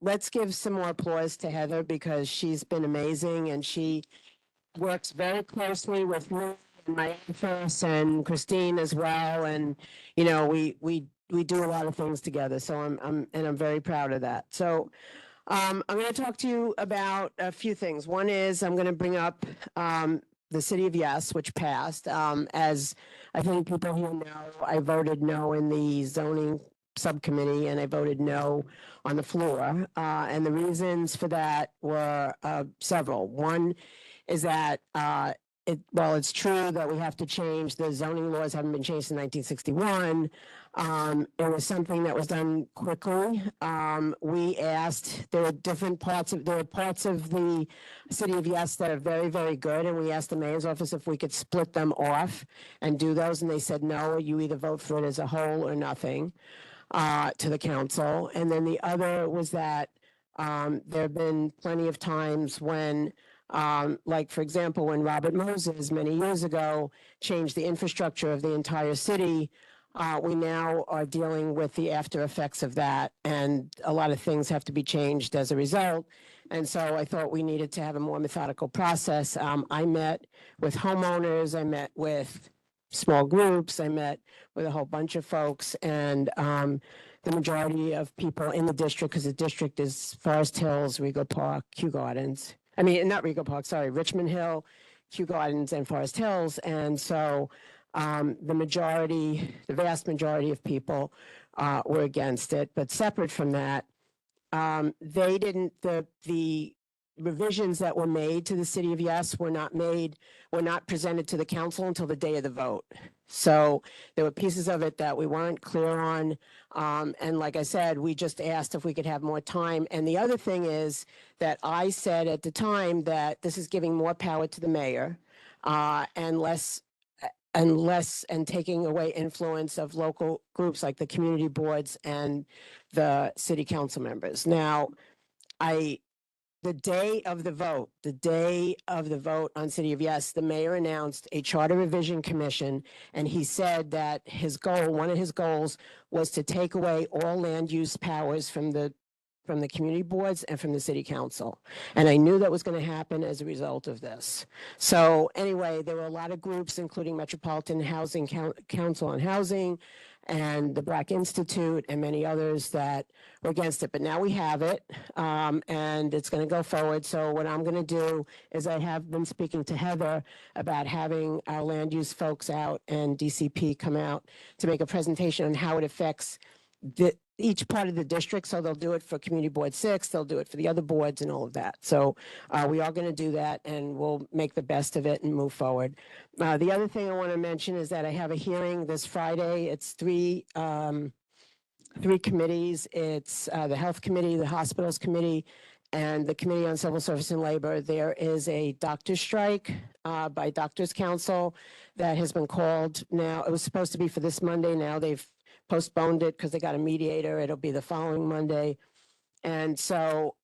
let's give some more applause to Heather because she's been amazing and she works very closely with me and my office and Christine as well. And, you know, we do a lot of things together. So I'm very proud of that. So I'm going to talk to you about a few things. One is I'm going to bring up the City of Yes, which passed. As I think people here know, I voted no in the zoning subcommittee and I voted no on the floor. And the reasons for that were several. One is that while it's true that we have to change, the zoning laws haven't been changed in 1961. It was something that was done quickly. We asked, there were parts of the City of Yes that are very, very good. And we asked the mayor's office if we could split them off and do those. And they said, no, you either vote for it as a whole or nothing to the council. And then the other was that there have been plenty of times when like, for example, when Robert Moses many years ago changed the infrastructure of the entire city, we now are dealing with the after effects of that. And a lot of things have to be changed as a result. And so I thought we needed to have a more methodical process. I met with homeowners, I met with small groups, I met with a whole bunch of folks, and the majority of people in the district, because the district is Forest Hills, Rego Park, Kew Gardens. I mean, not Rego Park, sorry, Richmond Hill, Kew Gardens, and Forest Hills. And so the vast majority of people were against it. But separate from that, the revisions that were made to the City of Yes were not presented to the council until the day of the vote. So there were pieces of it that we weren't clear on. And like I said, we just asked if we could have more time. And the other thing is that I said at the time that this is giving more power to the mayor and taking away influence of local groups like the community boards and the city council members. Now, the day of the vote on City of Yes, the mayor announced a charter revision commission, and he said that one of his goals was to take away all land use powers from the community boards and from the city council. And I knew that was going to happen as a result of this. So anyway, there were a lot of groups, including Metropolitan Housing Council on Housing and the Black Institute and many others that were against it. But now we have it, and it's going to go forward. So what I'm going to do is I have been speaking to Heather about having our land use folks out and DCP come out to make a presentation on how it affects each part of the district. So they'll do it for Community Board 6, they'll do it for the other boards and all of that. So we are going to do that, and we'll make the best of it and move forward. The other thing I want to mention is that I have a hearing this Friday. It's three committees. It's the Health Committee, the Hospitals Committee, and the Committee on Civil Service and Labor. There is a doctor's strike by Doctors Council that has been called now. It was supposed to be for this Monday. Now they've postponed it because they got a mediator. It'll be the following Monday. And so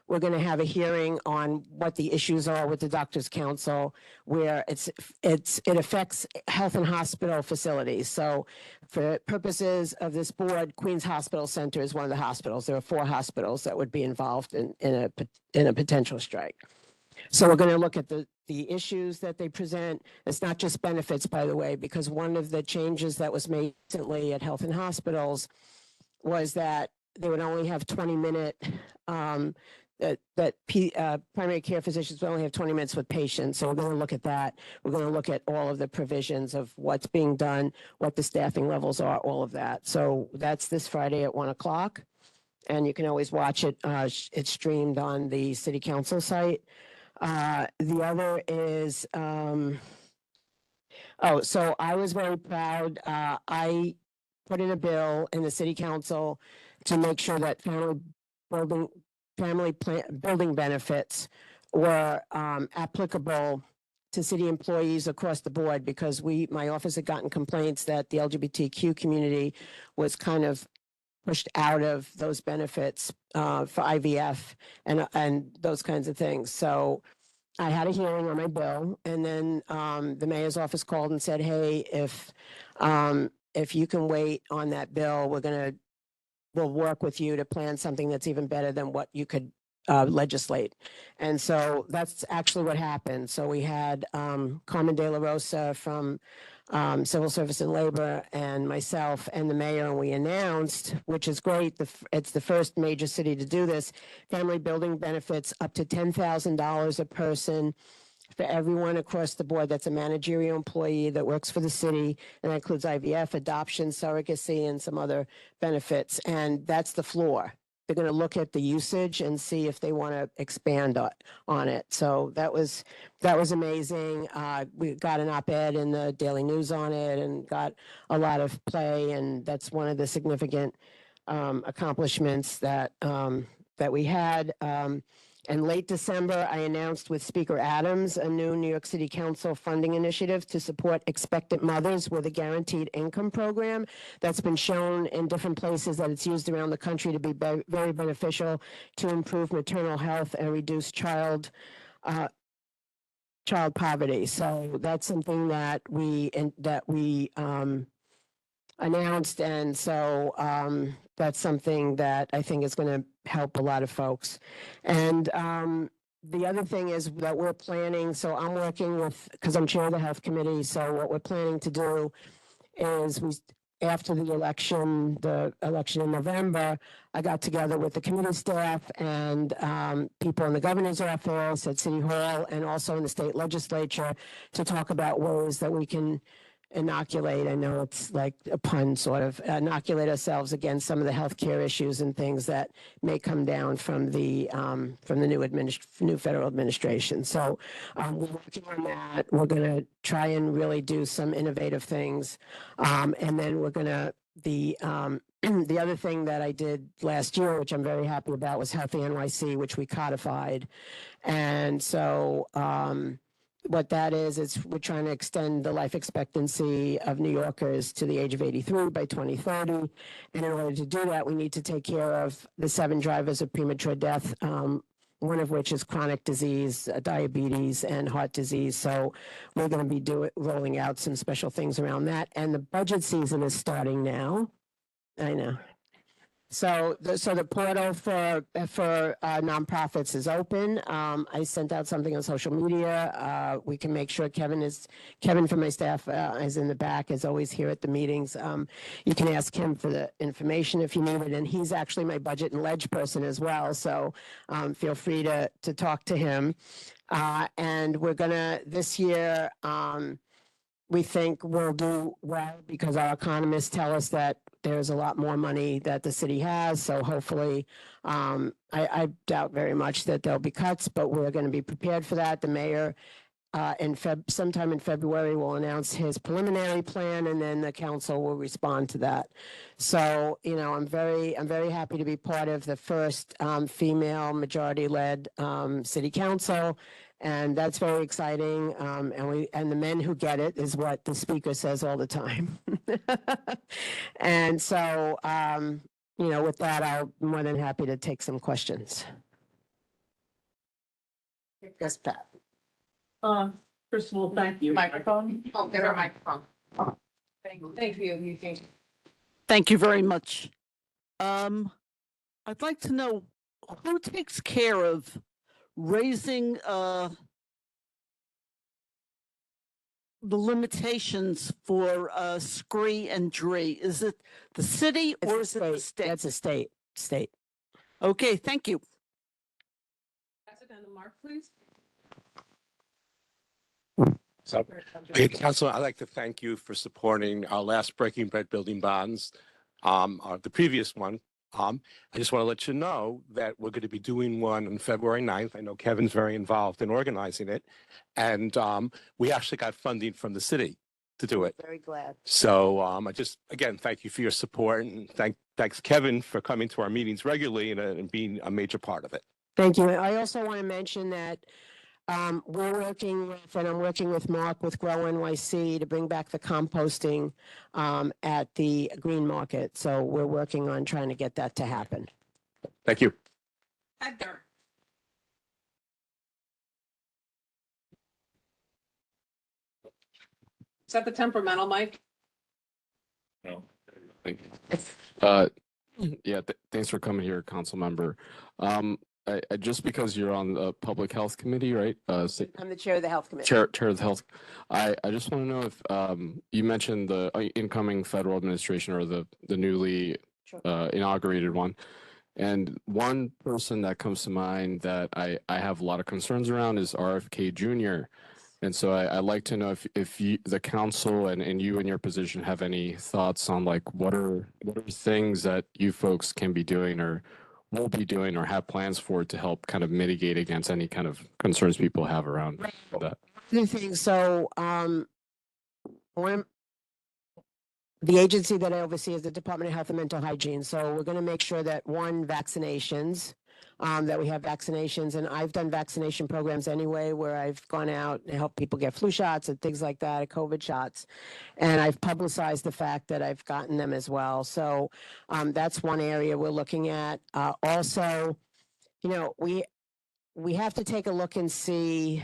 we're going to have a hearing on what the issues are with the Doctors Council, where it affects health and hospital facilities. So for purposes of this board, Queens Hospital Center is one of the hospitals. There are 4 hospitals that would be involved in a potential strike. So we're going to look at the issues that they present. It's not just benefits, by the way, because one of the changes that was made recently at Health and Hospitals was that they would only have 20-minute, primary care physicians would only have 20 minutes with patients. So we're going to look at that. We're going to look at all of the provisions of what's being done, what the staffing levels are, all of that. So that's this Friday at 1 o'clock. And you can always watch it. It's streamed on the City Council site. The other is, so I was very proud. I put in a bill in the City Council to make sure that building benefits were applicable to city employees across the board, because my office had gotten complaints that the LGBTQ community was kind of pushed out of those benefits for IVF and those kinds of things. So I had a hearing on my bill, and then the mayor's office called and said, hey, if you can wait on that bill, we're going to will work with you to plan something that's even better than what you could legislate. And so that's actually what happened. So we had Carmen De La Rosa from Civil Service and Labor and myself and the mayor, and we announced, which is great, it's the first major city to do this, family building benefits up to $10,000 a person for everyone across the board that's a managerial employee that works for the city, and that includes IVF, adoption, surrogacy, and some other benefits. And that's the floor. They're going to look at the usage and see if they want to expand on it. So that was amazing. We got an op-ed in the Daily News on it and got a lot of play, and that's one of the significant accomplishments that that we had. In late December, I announced with Speaker Adams a new New York City Council funding initiative to support expectant mothers with a guaranteed income program that's been shown in different places that it's used around the country to be very beneficial to improve maternal health and reduce child poverty. So that's something that we announced, and so that's something that I think is going to help a lot of folks. And the other thing is that we're planning, so I'm working with, because I'm chair of the health committee, so what we're planning to do is after the election in November, I got together with the committee staff and people in the governor's office at City Hall and also in the state legislature to talk about ways that we can inoculate, I know it's like a pun, sort of, inoculate ourselves against some of the healthcare issues and things that may come down from the new federal administration. So we're working on that. We're going to try and really do some innovative things, and then we're going to the other thing that I did last year, which I'm very happy about, was Healthy NYC, which we codified, and so. What that is we're trying to extend the life expectancy of New Yorkers to the age of 83 by 2030. And in order to do that, we need to take care of the 7 drivers of premature death, one of which is chronic disease, diabetes, and heart disease. So we're going to be rolling out some special things around that. And the budget season is starting now. I know. So the portal for nonprofits is open. I sent out something on social media. We can make sure Kevin from my staff is in the back, is always here at the meetings. You can ask him for the information if you need it, and he's actually my budget and ledge person as well. So feel free to talk to him. And we're gonna this year. We think we'll do well because our economists tell us that there's a lot more money that the city has. So hopefully, I doubt very much that there'll be cuts, but we're going to be prepared for that. The mayor sometime in February will announce his preliminary plan, and then the council will respond to that. So, I'm very happy to be part of the first female majority-led city council. And that's very exciting. And the men who get it is what the speaker says all the time. And so, with that, I'm more than happy to take some questions. Yes, Pat. First of all, thank you. Microphone? Oh, get our microphone. Thank you. Thank you very much. I'd like to know who takes care of raising the limitations for SCREE and DREE. Is it the city or is it the state? That's a state. Okay, thank you. Pass it down to Mark, please. So, Council, I'd like to thank you for supporting our last Breaking Bread Building Bonds, the previous one. I just want to let you know that we're going to be doing one on February 9th. I know Kevin's very involved in organizing it. And we actually got funding from the city to do it. Very glad. So I just, again, thank you for your support, and thanks Kevin for coming to our meetings regularly and being a major part of it. Thank you. I also want to mention that we're working with, and I'm working with Mark with Grow NYC to bring back the composting at the Green Market. So we're working on trying to get that to happen. Thank you. Edgar. Is that the temperamental mic? No. Yeah, thanks for coming here, council member. Just because you're on the public health committee, right? I'm the chair of the health committee. Chair of the health. I just want to know if you mentioned the incoming federal administration or the newly inaugurated one. And one person that comes to mind that I have a lot of concerns around is RFK Jr. And so I'd like to know if you, the council and you in your position have any thoughts on like what are things that you folks can be doing or will be doing or have plans for to help kind of mitigate against any kind of concerns people have around that. The thing, so the agency that I oversee is the Department of Health and Mental Hygiene. So we're going to make sure that vaccinations, that we have vaccinations, and I've done vaccination programs anyway, where I've gone out and helped people get flu shots and things like that, COVID shots, and I've publicized the fact that I've gotten them as well. So that's one area we're looking at. Also, you know, we have to take a look and see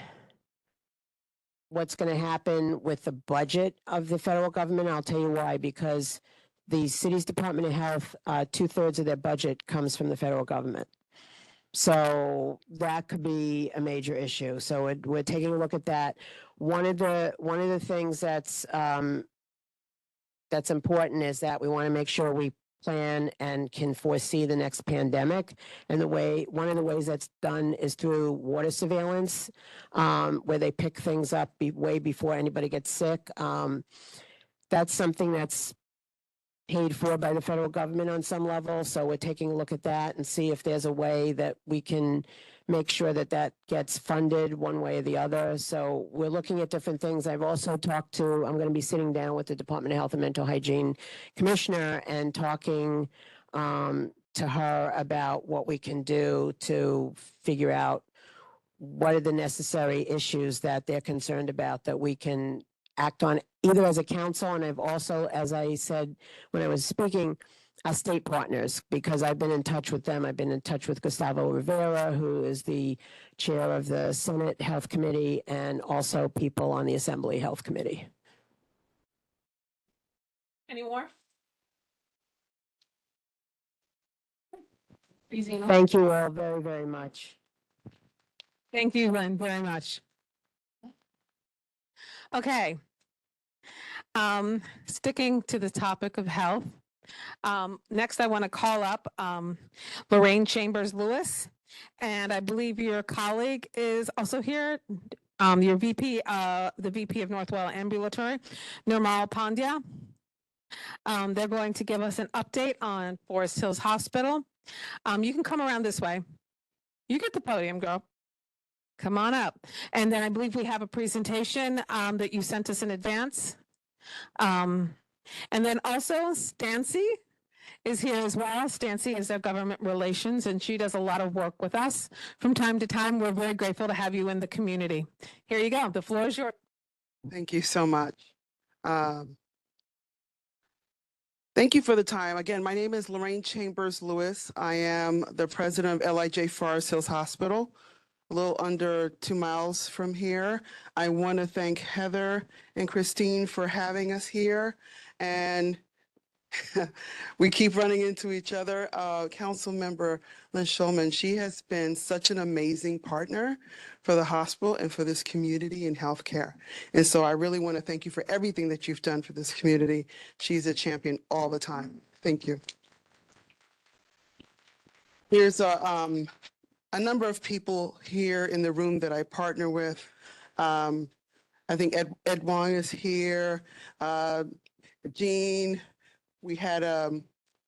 what's going to happen with the budget of the federal government. I'll tell you why, because the city's Department of Health, 2/3 of their budget comes from the federal government. So that could be a major issue. So we're taking a look at that. One of the things that's important is that we want to make sure we plan and can foresee the next pandemic. And one of the ways that's done is through water surveillance, where they pick things up way before anybody gets sick. That's something that's paid for by the federal government on some level. So we're taking a look at that and see if there's a way that we can make sure that that gets funded one way or the other. So we're looking at different things. I've also I'm going to be sitting down with the Department of Health and Mental Hygiene Commissioner and talking to her about what we can do to figure out what are the necessary issues that they're concerned about that we can act on either as a council, and I've also, as I said when I was speaking, our state partners, because I've been in touch with them. I've been in touch with Gustavo Rivera, who is the chair of the Senate Health Committee, and also people on the Assembly Health Committee. Any more? Thank you all very, very much. Thank you, Lynn, very much. Okay. Sticking to the topic of health. Next, I want to call up Lorraine Chambers Lewis, and I believe your colleague is also here. Your VP, the VP of Northwell Ambulatory, Nirmal Pandya. They're going to give us an update on Forest Hills Hospital. You can come around this way. You get the podium, girl. Come on up. And then I believe we have a presentation that you sent us in advance. And then also Stancy is here as well. Stancy is our government relations, and she does a lot of work with us from time to time. We're very grateful to have you in the community. Here you go. The floor is yours. Thank you so much. Thank you for the time. Again, my name is Lorraine Chambers Lewis. I am the president of LIJ Forest Hills Hospital, a little under 2 miles from here. I want to thank Heather and Christine for having us here. And we keep running into each other. Council member Lynn Schulman, she has been such an amazing partner for the hospital and for this community in healthcare. And so I really want to thank you for everything that you've done for this community. She's a champion all the time. Thank you. Here's a number of people here in the room that I partner with. I think Ed Wong is here, Jean. We had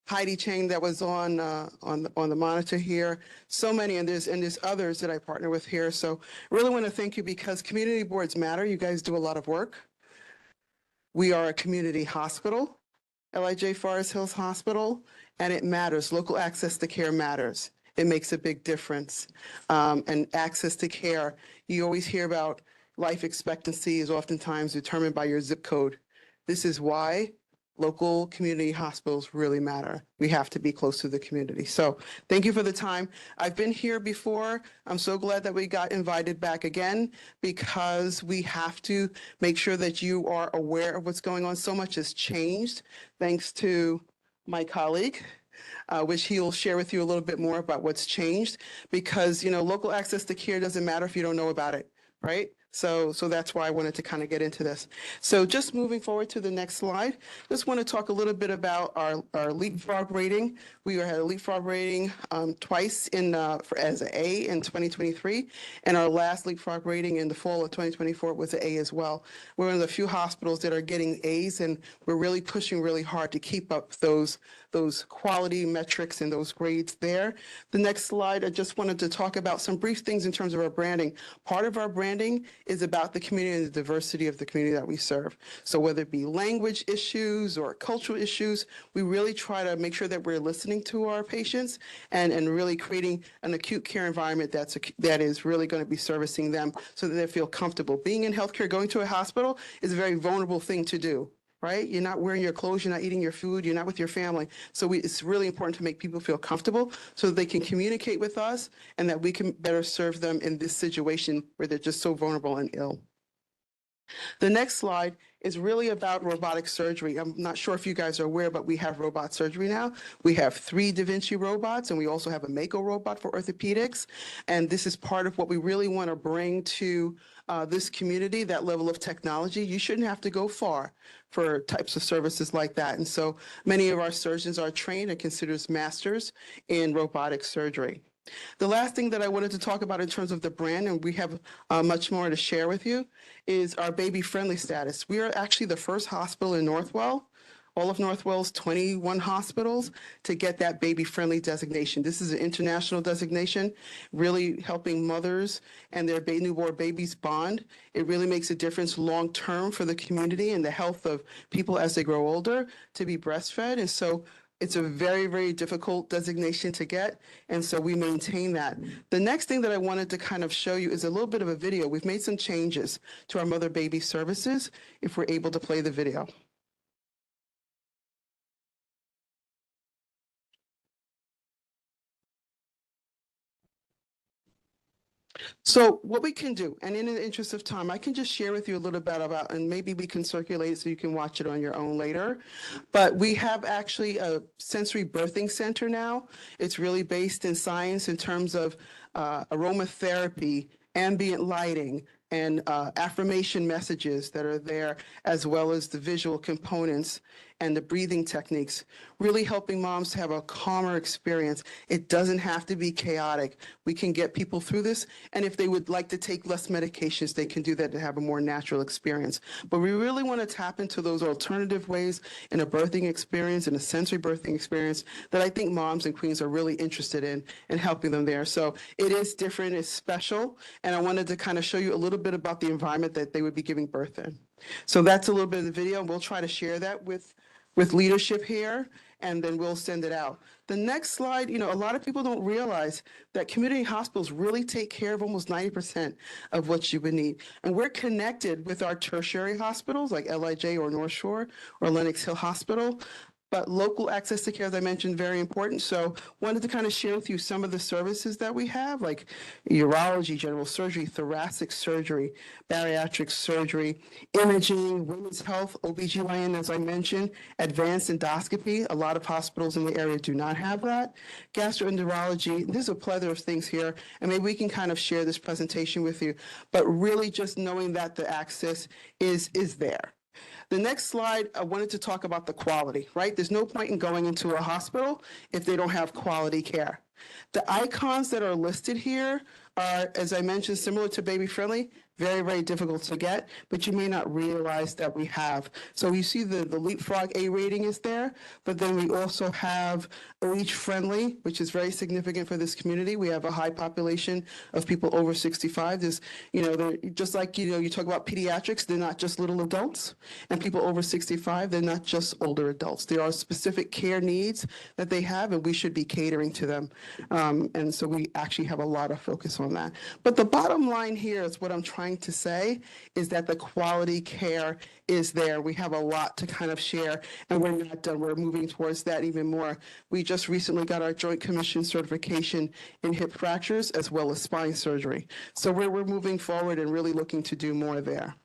Heidi Chang that was on the monitor here. So many, and there's others that I partner with here. So really want to thank you because community boards matter. You guys do a lot of work. We are a community hospital, LIJ Forest Hills Hospital, and it matters. Local access to care matters. It makes a big difference. And access to care, you always hear about life expectancy is oftentimes determined by your zip code. This is why local community hospitals really matter. We have to be close to the community. So thank you for the time. I've been here before. I'm so glad that we got invited back again because we have to make sure that you are aware of what's going on. So much has changed thanks to my colleague, which he'll share with you a little bit more about what's changed, because, local access to care doesn't matter if you don't know about it, right? So that's why I wanted to kind of get into this. So just moving forward to the next slide, just want to talk a little bit about our leapfrog rating. We had a leapfrog rating twice as an A in 2023, and our last leapfrog rating in the fall of 2024 was an A as well. We're one of the few hospitals that are getting A's, and we're really pushing really hard to keep up those quality metrics and those grades there. The next slide, I just wanted to talk about some brief things in terms of our branding. Part of our branding is about the community and the diversity of the community that we serve. So whether it be language issues or cultural issues, we really try to make sure that we're listening to our patients and really creating an acute care environment that is really going to be servicing them so that they feel comfortable. Being in healthcare, going to a hospital is a very vulnerable thing to do. Right? You're not wearing your clothes, you're not eating your food, you're not with your family. So it's really important to make people feel comfortable so that they can communicate with us and that we can better serve them in this situation where they're just so vulnerable and ill. The next slide is really about robotic surgery. I'm not sure if you guys are aware, but we have robot surgery now. We have 3 Da Vinci robots, and we also have a Mako robot for orthopedics. And this is part of what we really want to bring to this community, that level of technology. You shouldn't have to go far for types of services like that. And so many of our surgeons are trained and considered masters in robotic surgery. The last thing that I wanted to talk about in terms of the brand, and we have much more to share with you, is our baby-friendly status. We are actually the first hospital in Northwell, all of Northwell's 21 hospitals, to get that baby-friendly designation. This is an international designation, really helping mothers and their newborn babies bond. It really makes a difference long-term for the community and the health of people as they grow older to be breastfed. And so it's a very, very difficult designation to get, and so we maintain that. The next thing that I wanted to kind of show you is a little bit of a video. We've made some changes to our mother-baby services, if we're able to play the video. So what we can do, and in the interest of time, I can just share with you a little bit about, and maybe we can circulate it so you can watch it on your own later. But we have actually a sensory birthing center now. It's really based in science in terms of aromatherapy, ambient lighting, and affirmation messages that are there, as well as the visual components and the breathing techniques, really helping moms to have a calmer experience. It doesn't have to be chaotic. We can get people through this, and if they would like to take less medications, they can do that to have a more natural experience. But we really want to tap into those alternative ways in a birthing experience, in a sensory birthing experience, that I think moms and queens are really interested in and helping them there. So it is different, it's special, and I wanted to kind of show you a little bit about the environment that they would be giving birth in. So that's a little bit of the video, and we'll try to share that with leadership here, and then we'll send it out. The next slide, a lot of people don't realize that community hospitals really take care of almost 90% of what you would need. And we're connected with our tertiary hospitals like LIJ or North Shore or Lenox Hill Hospital. But local access to care, as I mentioned, very important. So wanted to kind of share with you some of the services that we have, like urology, general surgery, thoracic surgery, bariatric surgery, imaging, women's health, OBGYN, as I mentioned, advanced endoscopy. A lot of hospitals in the area do not have that. Gastroenterology, there's a plethora of things here, and maybe we can kind of share this presentation with you. But really just knowing that the access is there. The next slide, I wanted to talk about the quality, right? There's no point in going into a hospital if they don't have quality care. The icons that are listed here are, as I mentioned, similar to Baby Friendly, very, very difficult to get, but you may not realize that we have. So you see the Leapfrog A rating is there, but then we also have age friendly, which is very significant for this community. We have a high population of people over 65. There's, they're just like, you talk about pediatrics, they're not just little adults, and people over 65, they're not just older adults. There are specific care needs that they have, and we should be catering to them. And so we actually have a lot of focus on that. But the bottom line here is what I'm trying to say is that the quality care is there. We have a lot to kind of share, and we're not done. We're moving towards that even more. We just recently got our Joint Commission certification in hip fractures as well as spine surgery. So we're moving forward and really looking to do more there.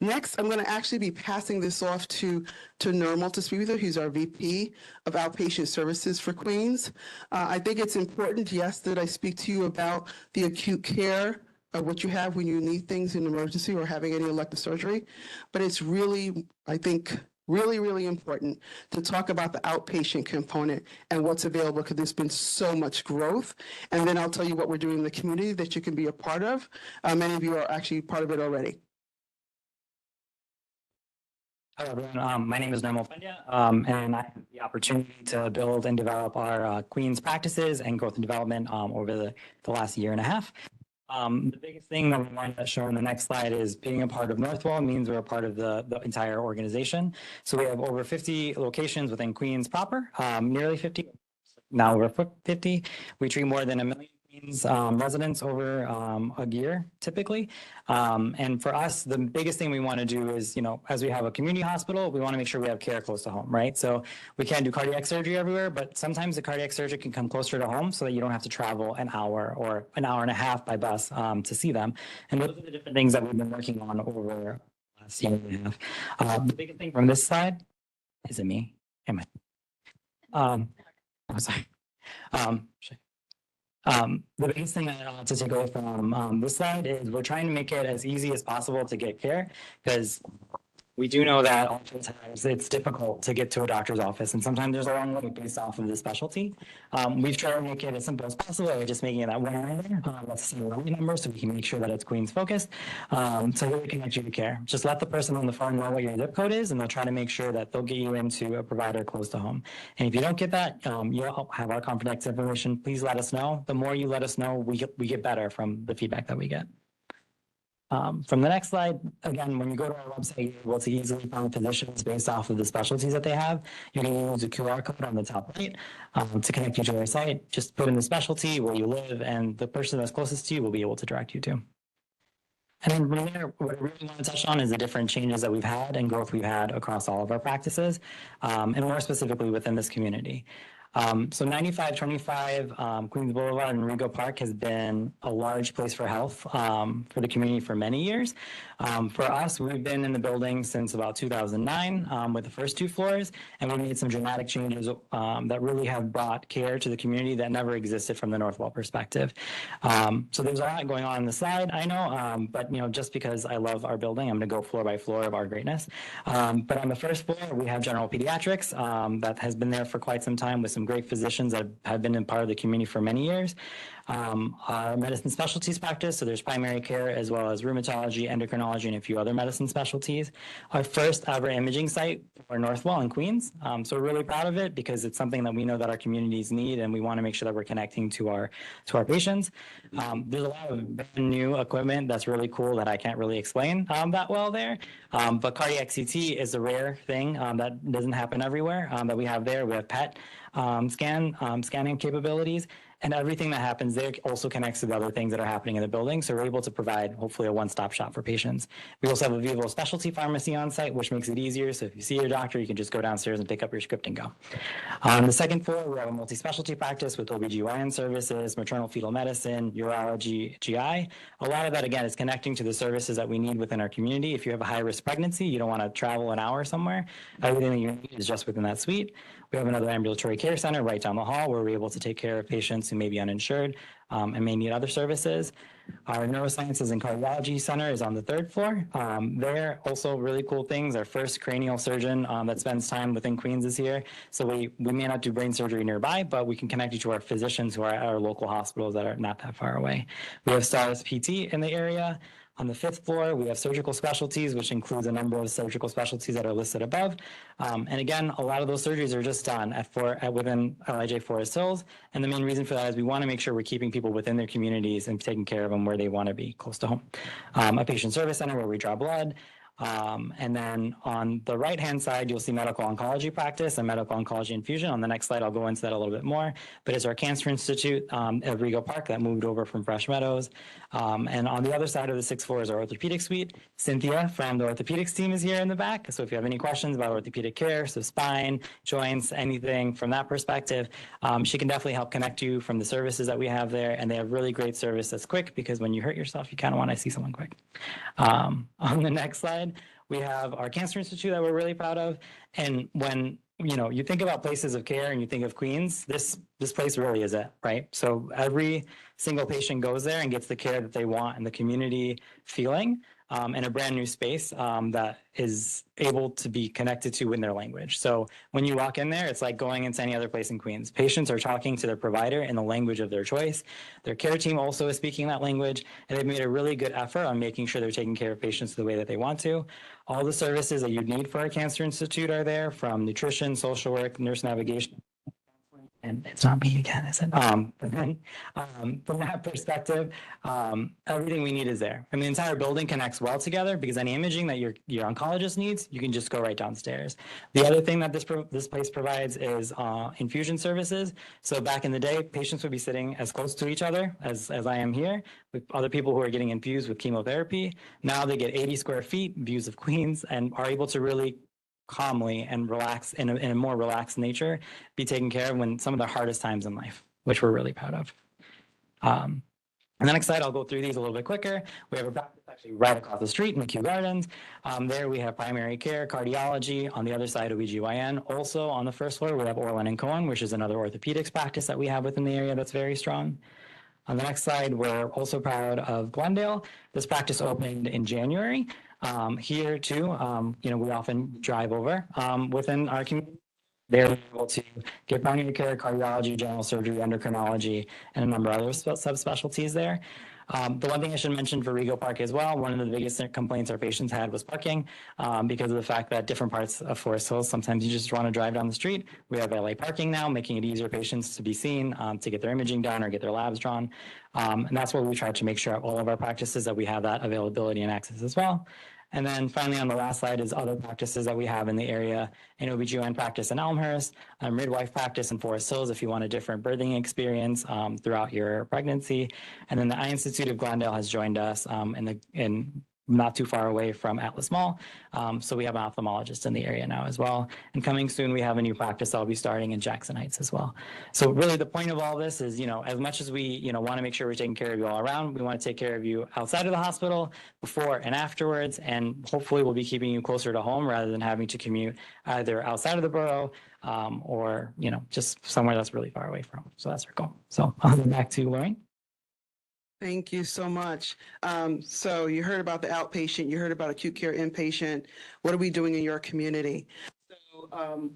Next, I'm going to actually be passing this off to Nirmal to speak with you. He's our VP of Outpatient Services for Queens. I think it's important, yes, that I speak to you about the acute care of what you have when you need things in emergency or having any elective surgery. But it's really, I think, really important to talk about the outpatient component and what's available because there's been so much growth. And then I'll tell you what we're doing in the community that you can be a part of. Many of you are actually part of it already. Hello, everyone. My name is Nirmal Pandya, and I have the opportunity to build and develop our Queens practices and growth and development over the last year and a half. The biggest thing that we want to show on the next slide is being a part of Northwell means we're a part of the entire organization. So we have over 50 locations within Queens proper, nearly 50. Now we're 50. We treat more than 1 million Queens residents over a year, typically. And for us, the biggest thing we want to do is, you know, as we have a community hospital, we want to make sure we have care close to home, right? So we can't do cardiac surgery everywhere, but sometimes the cardiac surgery can come closer to home so that you don't have to travel an hour or an hour and a half by bus to see them. And those are the different things that we've been working on over the last year and a half. The biggest thing from this side, is it me? Am I? I'm sorry. The biggest thing that I want to take away from this slide is we're trying to make it as easy as possible to get care because we do know that oftentimes it's difficult to get to a doctor's office and sometimes there's a long wait based off of the specialty. We've tried to make it as simple as possible by just making it that one number, that's a number so we can make sure that it's Queens focused to really connect you to care. Just let the person on the phone know what your zip code is and they'll try to make sure that they'll get you into a provider close to home. And if you don't get that, you'll have our contact information. Please let us know. The more you let us know, we get better from the feedback that we get. From the next slide, again, when you go to our website, you're able to easily find physicians based off of the specialties that they have. You can use a QR code on the top right to connect you to their site. Just put in the specialty where you live, and the person that's closest to you will be able to direct you to. And then from there, what I really want to touch on is the different changes that we've had and growth we've had across all of our practices, and more specifically within this community. So 9525 Queens Boulevard and Rego Park has been a large place for health for the community for many years. For us, we've been in the building since about 2009 with the first 2 floors, and we made some dramatic changes that really have brought care to the community that never existed from the Northwell perspective. So there's a lot going on the side, I know, but you know, just because I love our building, I'm going to go floor by floor of our greatness. But on the first floor, we have general pediatrics that has been there for quite some time with some great physicians that have been in part of the community for many years. Our medicine specialties practice, so there's primary care as well as rheumatology, endocrinology, and a few other medicine specialties. Our first ever imaging site for Northwell in Queens. So we're really proud of it because it's something that we know that our communities need and we want to make sure that we're connecting to our patients. There's a lot of brand new equipment that's really cool that I can't really explain that well there. But cardiac CT is a rare thing that doesn't happen everywhere that we have there. We have PET scanning capabilities, and everything that happens there also connects to the other things that are happening in the building. So we're able to provide hopefully a one-stop shop for patients. We also have a Vivo specialty pharmacy on site, which makes it easier. So if you see your doctor, you can just go downstairs and pick up your script and go. On the second floor, we have a multi-specialty practice with OBGYN services, maternal fetal medicine, urology, GI. A lot of that, again, is connecting to the services that we need within our community. If you have a high-risk pregnancy, you don't want to travel an hour somewhere. Everything that you need is just within that suite. We have another ambulatory care center right down the hall where we're able to take care of patients who may be uninsured and may need other services. Our neurosciences and cardiology center is on the 3rd floor. There also really cool things. Our first cranial surgeon that spends time within Queens is here. So we may not do brain surgery nearby, but we can connect you to our physicians who are at our local hospitals that are not that far away. We have Stars PT in the area. On the 5th floor, we have surgical specialties, which includes a number of surgical specialties that are listed above. And again, a lot of those surgeries are just done within LIJ Forest Hills. And the main reason for that is we want to make sure we're keeping people within their communities and taking care of them where they want to be, close to home. A patient service center where we draw blood. And then on the right-hand side, you'll see medical oncology practice and medical oncology infusion. On the next slide, I'll go into that a little bit more. But it's our Cancer Institute at Rego Park that moved over from Fresh Meadows. And on the other side of the 6th floor is our orthopedic suite. Cynthia from the orthopedics team is here in the back. So if you have any questions about orthopedic care, so spine, joints, anything from that perspective, she can definitely help connect you from the services that we have there. And they have really great service that's quick because when you hurt yourself, you kind of want to see someone quick. On the next slide, side, we have our Cancer Institute that we're really proud of. And when you think about places of care and you think of Queens, this place really is it, right? So every single patient goes there and gets the care that they want and the community feeling in a brand new space that is able to be connected to in their language. So when you walk in there, it's like going into any other place in Queens. Patients are talking to their provider in the language of their choice. Their care team also is speaking that language, and they've made a really good effort on making sure they're taking care of patients the way that they want to. All the services that you need for a Cancer Institute are there, from nutrition, social work, nurse navigation. And it's not me again, is it? But then, from that perspective, everything we need is there. And the entire building connects well together because any imaging that your oncologist needs, you can just go right downstairs. The other thing that this place provides is infusion services. So back in the day, patients would be sitting as close to each other as I am here, with other people who are getting infused with chemotherapy. Now they get 80 square feet, views of Queens, and are able to really calmly and relax in a more relaxed nature, be taken care of when some of the hardest times in life, which we're really proud of. And then next slide, I'll go through these a little bit quicker. We have a practice actually right across the street in the Kew Gardens. There we have primary care, cardiology. On the other side, OBGYN. Also on the first floor, we have Orlin and Cohen, which is another orthopedics practice that we have within the area that's very strong. On the next slide, we're also proud of Glendale. This practice opened in January. Here too, we often drive over within our community. They're able to get primary care, cardiology, general surgery, endocrinology, and a number of other subspecialties there. The one thing I should mention for Rego Park as well, one of the biggest complaints our patients had was parking because of the fact that different parts of Forest Hills, sometimes you just want to drive down the street. We have LA parking now, making it easier for patients to be seen, to get their imaging done or get their labs drawn. And that's what we try to make sure at all of our practices that we have that availability and access as well. And then finally, on the last slide is other practices that we have in the area: an OBGYN practice in Elmhurst, a midwife practice in Forest Hills if you want a different birthing experience throughout your pregnancy. And then the Eye Institute of Glendale has joined us in not too far away from Atlas Mall. So we have an ophthalmologist in the area now as well. And coming soon, we have a new practice that'll be starting in Jackson Heights as well. So really the point of all this is, as much as we, want to make sure we're taking care of you all around, we want to take care of you outside of the hospital, before and afterwards, and hopefully we'll be keeping you closer to home rather than having to commute either outside of the borough or, just somewhere that's really far away from. So that's our goal. So I'll go back to Lorraine. Thank you so much. So you heard about the outpatient, you heard about acute care inpatient. What are we doing in your community? So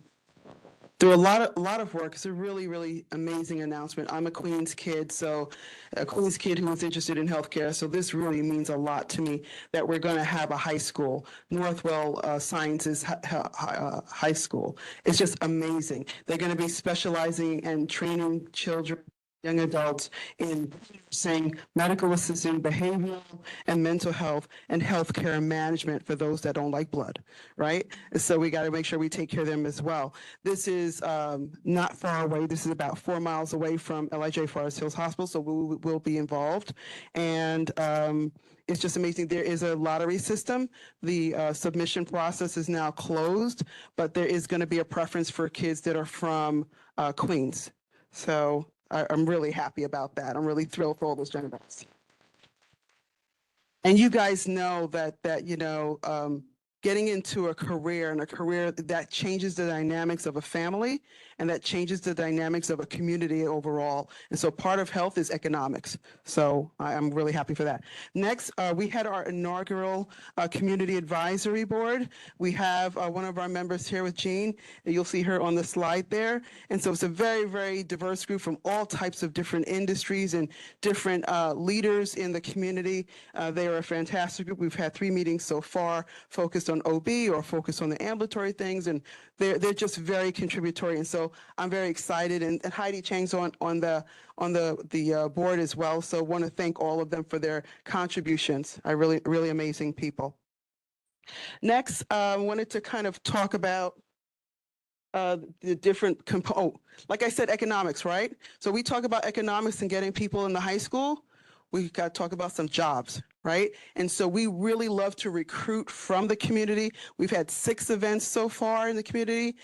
through a lot of work, it's a really, really amazing announcement. I'm a Queens kid, so a Queens kid who is interested in healthcare. So this really means a lot to me that we're going to have a high school, Northwell Sciences High School. It's just amazing. They're going to be specializing and training children, young adults in saying medical assisting, behavioral and mental health, and healthcare management for those that don't like blood, right? So we got to make sure we take care of them as well. This is not far away. This is about 4 miles away from LIJ Forest Hills Hospital, so we will be involved. And it's just amazing. There is a lottery system. The submission process is now closed, but there is going to be a preference for kids that are from Queens. So I'm really happy about that. I'm really thrilled for all those young adults. And you guys know that getting into a career that changes the dynamics of a family and that changes the dynamics of a community overall. And so part of health is economics. So I'm really happy for that. Next, we had our inaugural Community Advisory Board. We have one of our members here with Jean. You'll see her on the slide there. And so it's a very, very diverse group from all types of different industries and different leaders in the community. They are a fantastic group. We've had 3 meetings so far focused on OB or focused on the ambulatory things, and they're just very contributory. And so I'm very excited, and Heidi Chang's on the board as well. So want to thank all of them for their contributions. I really amazing people. Next, I wanted to kind of talk about the different like I said, economics, right? So we talk about economics and getting people in the high school. We got to talk about some jobs, right? And so we really love to recruit from the community. We've had 6 events so far in the community.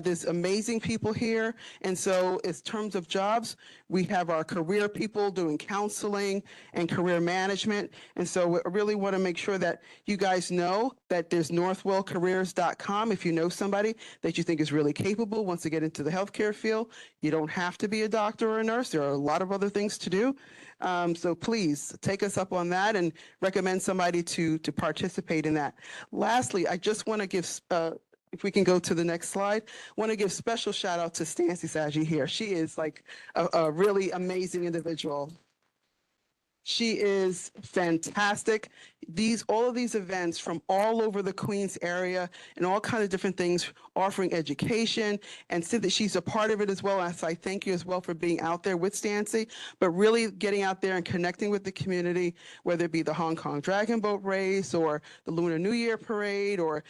There's amazing people here. And so in terms of jobs, we have our career people doing counseling and career management. And so we really want to make sure that you guys know that there's northwellcareers.com. If you know somebody that you think is really capable, wants to get into the healthcare field, you don't have to be a doctor or a nurse. There are a lot of other things to do. So please take us up on that and recommend somebody to participate in that. Lastly, I just want to give, if we can go to the next slide, want to give special shout out to Stancy Saji here. She is like a really amazing individual. She is fantastic. All of these events from all over the Queens area and all kinds of different things, offering education, and said that she's a part of it as well. So I thank you as well for being out there with Stancy, but really getting out there and connecting with the community, whether it be the Hong Kong Dragon Boat Race or the Lunar New Year Parade, or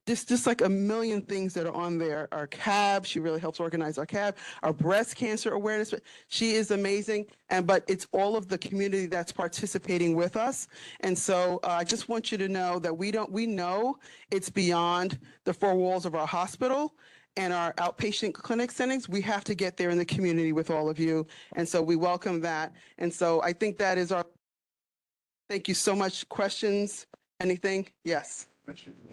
just like a million things that are on there. Our CAB, she really helps organize our CAB, our breast cancer awareness. She is amazing. But it's all of the community that's participating with us. And so I just want you to know that we know it's beyond the 4 walls of our hospital and our outpatient clinic settings. We have to get there in the community with all of you. And so we welcome that. And so I think that is our, thank you so much. Questions? Anything? Yes.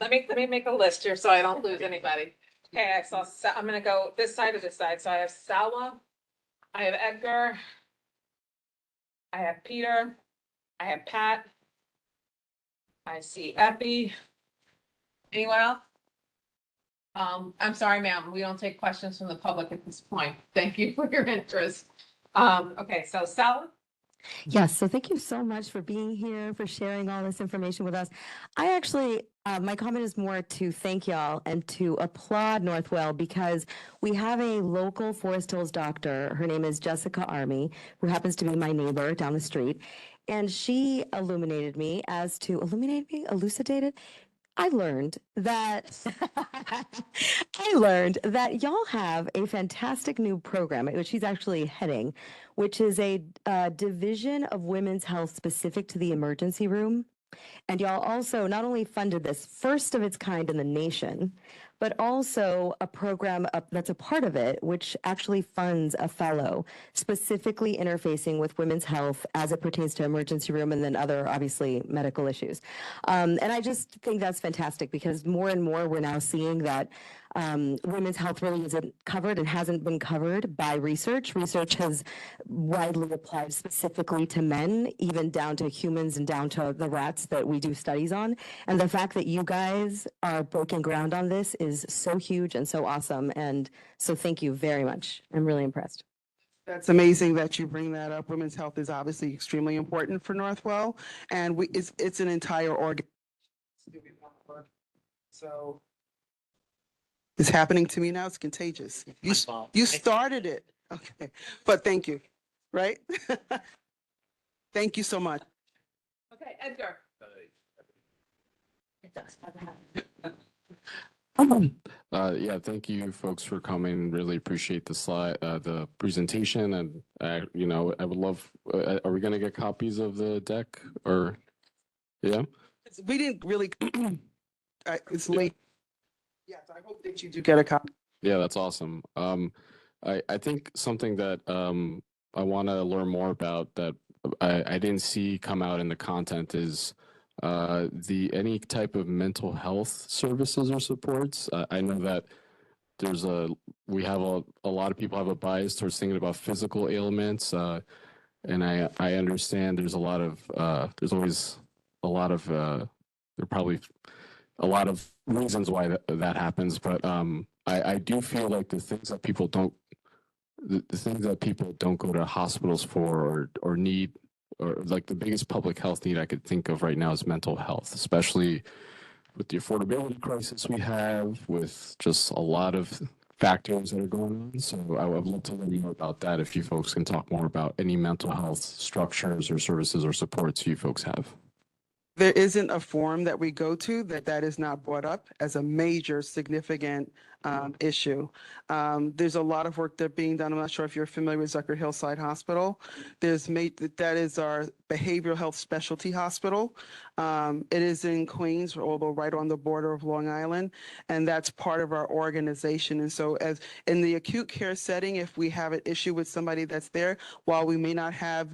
Let me make a list here so I don't lose anybody. Okay, I saw, I'm gonna go this side to this side. So I have Salwa, I have Edgar, I have Peter, I have Pat, I see Epi. Anyone else? I'm sorry, ma'am, we don't take questions from the public at this point. Thank you for your interest. Okay, so Salwa? Yes, so thank you so much for being here, for sharing all this information with us. I actually, my comment is more to thank y'all and to applaud Northwell, because we have a local Forest Hills doctor. Her name is Jessica Army, who happens to be my neighbor down the street. And she elucidated I learned that y'all have a fantastic new program, which she's actually heading, which is a division of women's health specific to the emergency room. And y'all also not only funded this first of its kind in the nation, but also a program that's a part of it, which actually funds a fellow specifically interfacing with women's health as it pertains to emergency room and then other, obviously, medical issues. And I just think that's fantastic, because more and more we're now seeing that women's health really isn't covered and hasn't been covered by research. Research has widely applied specifically to men, even down to humans and down to the rats that we do studies on. And the fact that you guys are breaking ground on this is so huge and so awesome. And so thank you very much. I'm really impressed. That's amazing that you bring that up. Women's health is obviously extremely important for Northwell, and it's an entire organ. So it's happening to me now. It's contagious. You started it. Okay. But thank you. Right? Thank you so much. Okay, Edgar. Yeah, thank you folks for coming. Really appreciate the slide, the presentation, and I would love. Are we gonna get copies of the deck, or? Yeah. We didn't really. It's late. Yes, I hope that you do get a copy. Yeah, that's awesome. I think something that I want to learn more about that I didn't see come out in the content is any type of mental health services or supports. I know that we have a lot of people have a bias towards thinking about physical ailments, and I understand there's always a lot of there are probably a lot of reasons why that happens, but I do feel like the things that people don't go to hospitals for or need, or like the biggest public health need I could think of right now is mental health, especially with the affordability crisis we have, with just a lot of factors that are going on. So I would love to learn more about that, if you folks can talk more about any mental health structures or services or supports you folks have. there isn't a forum that we go to that is not brought up as a major significant issue. There's a lot of work that being done. I'm not sure if you're familiar with Zucker Hillside Hospital. That is our behavioral health specialty hospital. It is in Queens, although right on the border of Long Island, and that's part of our organization. And so as in the acute care setting, if we have an issue with somebody that's there, while we may not have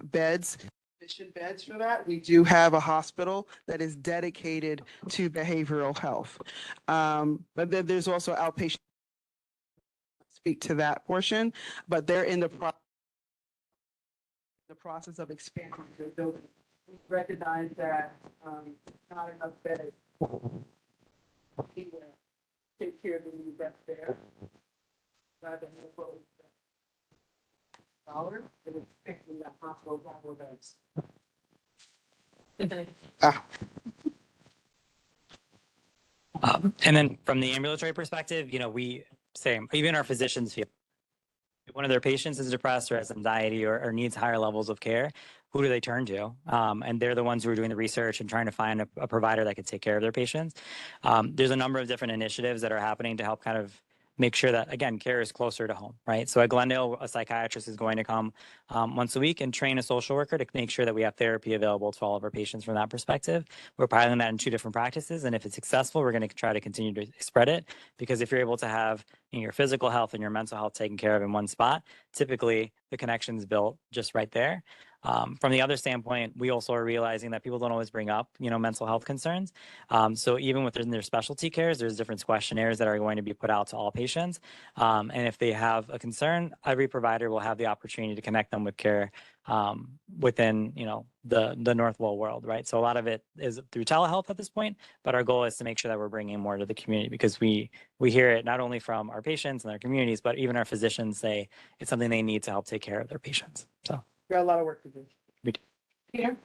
sufficient beds for that, we do have a hospital that is dedicated to behavioral health. But then there's also outpatient, speak to that portion, but they're in the process of expanding their building. We recognize that not enough beds anywhere take care of the need that's there. Rather than what we dollars, it is fixing that hospital more beds. And then from the ambulatory perspective, we say, even our physicians feel if one of their patients is depressed or has anxiety or needs higher levels of care, who do they turn to? And they're the ones who are doing the research and trying to find a provider that could take care of their patients. There's a number of different initiatives that are happening to help kind of make sure that, again, care is closer to home, right? So at Glendale, a psychiatrist is going to come once a week and train a social worker to make sure that we have therapy available to all of our patients from that perspective. We're piloting that in 2 different practices. And if it's successful, we're going to try to continue to spread it, because if you're able to have your physical health and your mental health taken care of in one spot, typically the connection's built just right there. From the other standpoint, we also are realizing that people don't always bring up, mental health concerns. So even within their specialty cares, there's different questionnaires that are going to be put out to all patients. And if they have a concern, every provider will have the opportunity to connect them with care within, the Northwell world, right? So a lot of it is through telehealth at this point, but our goal is to make sure that we're bringing more to the community, because we hear it not only from our patients and their communities, but even our physicians say it's something they need to help take care of their patients. So. Got a lot of work to do. We do. Peter?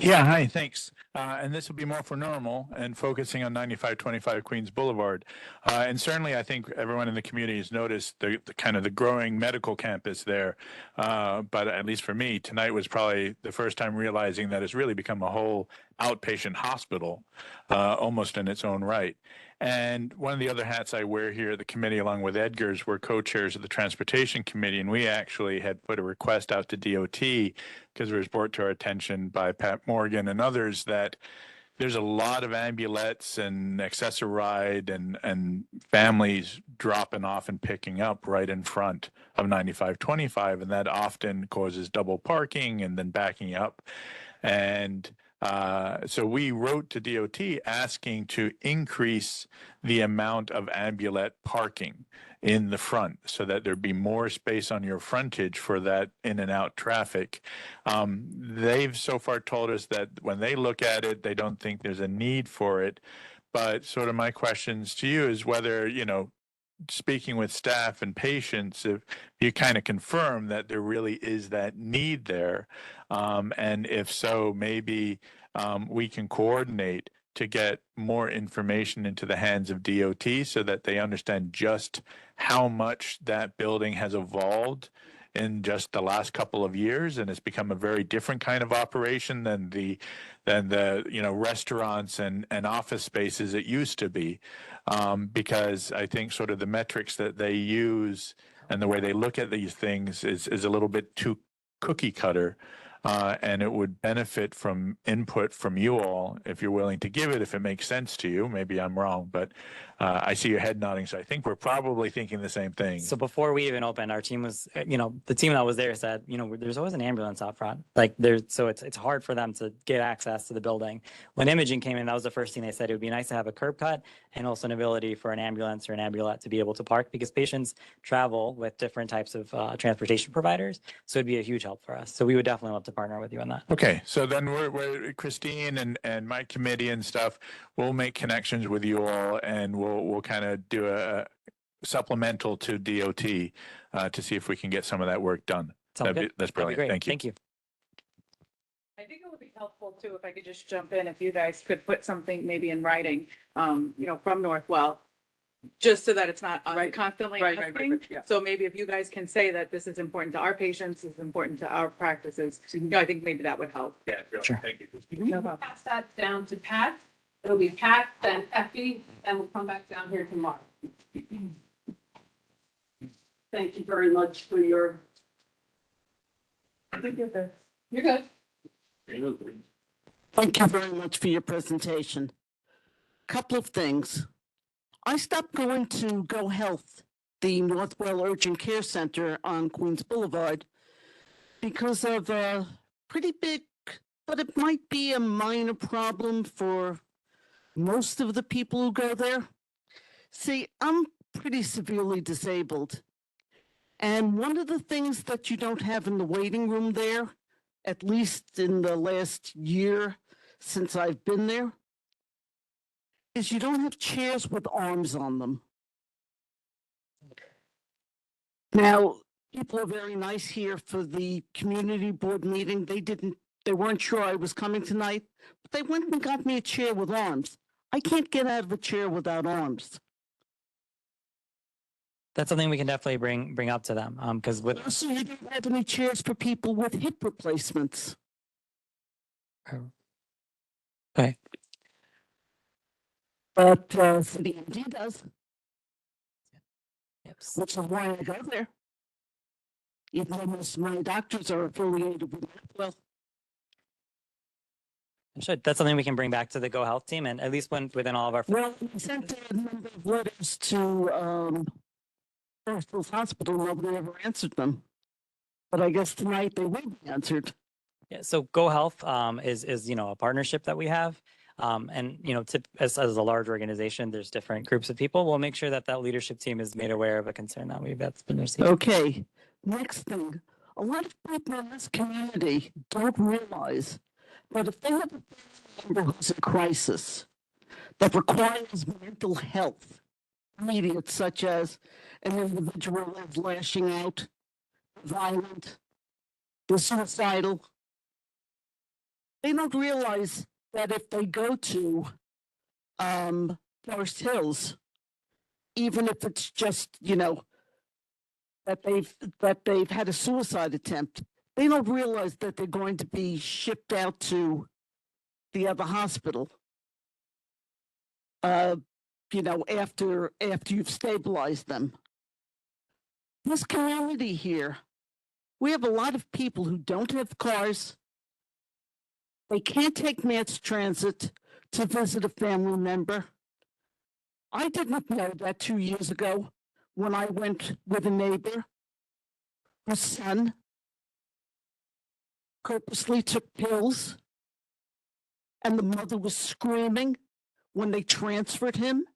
Yeah, hi, thanks. And this will be more for normal and focusing on 9525 Queens Boulevard. And certainly, I think everyone in the community has noticed the kind of the growing medical campus there. But at least for me, tonight was probably the first time realizing that it's really become a whole outpatient hospital, almost in its own right. And one of the other hats I wear here at the committee, along with Edgar's, we're co-chairs of the Transportation Committee, and we actually had put a request out to DOT because it was brought to our attention by Pat Morgan and others that there's a lot of ambulettes and Access-a-Ride and families dropping off and picking up right in front of 9525, and that often causes double parking and then backing up. And so we wrote to DOT asking to increase the amount of ambulette parking in the front so that there'd be more space on your frontage for that in and out traffic. They've so far told us that when they look at it, they don't think there's a need for it. But sort of my questions to you is whether, speaking with staff and patients, if you kind of confirm that there really is that need there. And if so, maybe we can coordinate to get more information into the hands of DOT so that they understand just how much that building has evolved in just the last couple of years, and it's become a very different kind of operation than the restaurants and office spaces it used to be, because I think sort of the metrics that they use and the way they look at these things is a little bit too cookie cutter. And it would benefit from input from you all if you're willing to give it, if it makes sense to you. Maybe I'm wrong, but I see your head nodding, so I think we're probably thinking the same thing. So before we even opened, our team was, the team that was there said, there's always an ambulance out front. So it's hard for them to get access to the building. When Imaging came in, that was the first thing they said. It would be nice to have a curb cut and also an ability for an ambulance or an ambulette to be able to park, because patients travel with different types of transportation providers. So it'd be a huge help for us. So we would definitely love to partner with you on that. Okay, so then we're Christine and my committee and stuff, we'll make connections with you all, and we'll kind of do a supplemental to DOT to see if we can get some of that work done. That's brilliant. Thank you. Thank you. I think it would be helpful too, if I could just jump in, if you guys could put something maybe in writing, from Northwell, just so that it's not us Right. constantly Right, right, right, asking. right, yeah. So maybe if you guys can say that this is important to our patients, this is important to our practices, I think maybe that would help. Yeah, Sure. thank you. No problem. Pass that down to Pat. It'll be Pat, then Effie, and we'll come back down here tomorrow. Thank you very much for your. You're good. Thank you very much for your presentation. Couple of things. I stopped going to Go Health, the Northwell Urgent Care Center on Queens Boulevard, because of a pretty big, but it might be a minor problem for most of the people who go there. See, I'm pretty severely disabled. And one of the things that you don't have in the waiting room there, at least in the last year since I've been there, is you don't have chairs with arms on them. Now, people are very nice here for the community board meeting. They weren't sure I was coming tonight, but they went and got me a chair with arms. I can't get out of a chair without arms. That's something we can definitely bring up to them. Because with Also, you don't have any chairs for people with hip replacements. okay, But the MD does. Which is why I go there. Even though most of my doctors are affiliated with well, that's something we can bring back to the Go Health team, and at least within all of our. well, we sent a number of letters to Forest Hills Hospital. Nobody ever answered them. But I guess tonight they will be answered. Yeah, so Go Health is a partnership that we have. And as a large organization, there's different groups of people. We'll make sure that leadership team is made aware of a concern that's been received. Okay, next thing. A lot of people in this community don't realize that if they have a family member who's in crisis that requires mental health, immediate, such as an individual is lashing out, violent, they're suicidal, they don't realize that if they go to Forest Hills, even if it's just, that they've had a suicide attempt, they don't realize that they're going to be shipped out to the other hospital. After you've stabilized them. This community here, we have a lot of people who don't have cars. They can't take mass transit to visit a family member. I didn't know that 2 years ago when I went with a neighbor whose son purposely took pills and the mother was screaming when they transferred him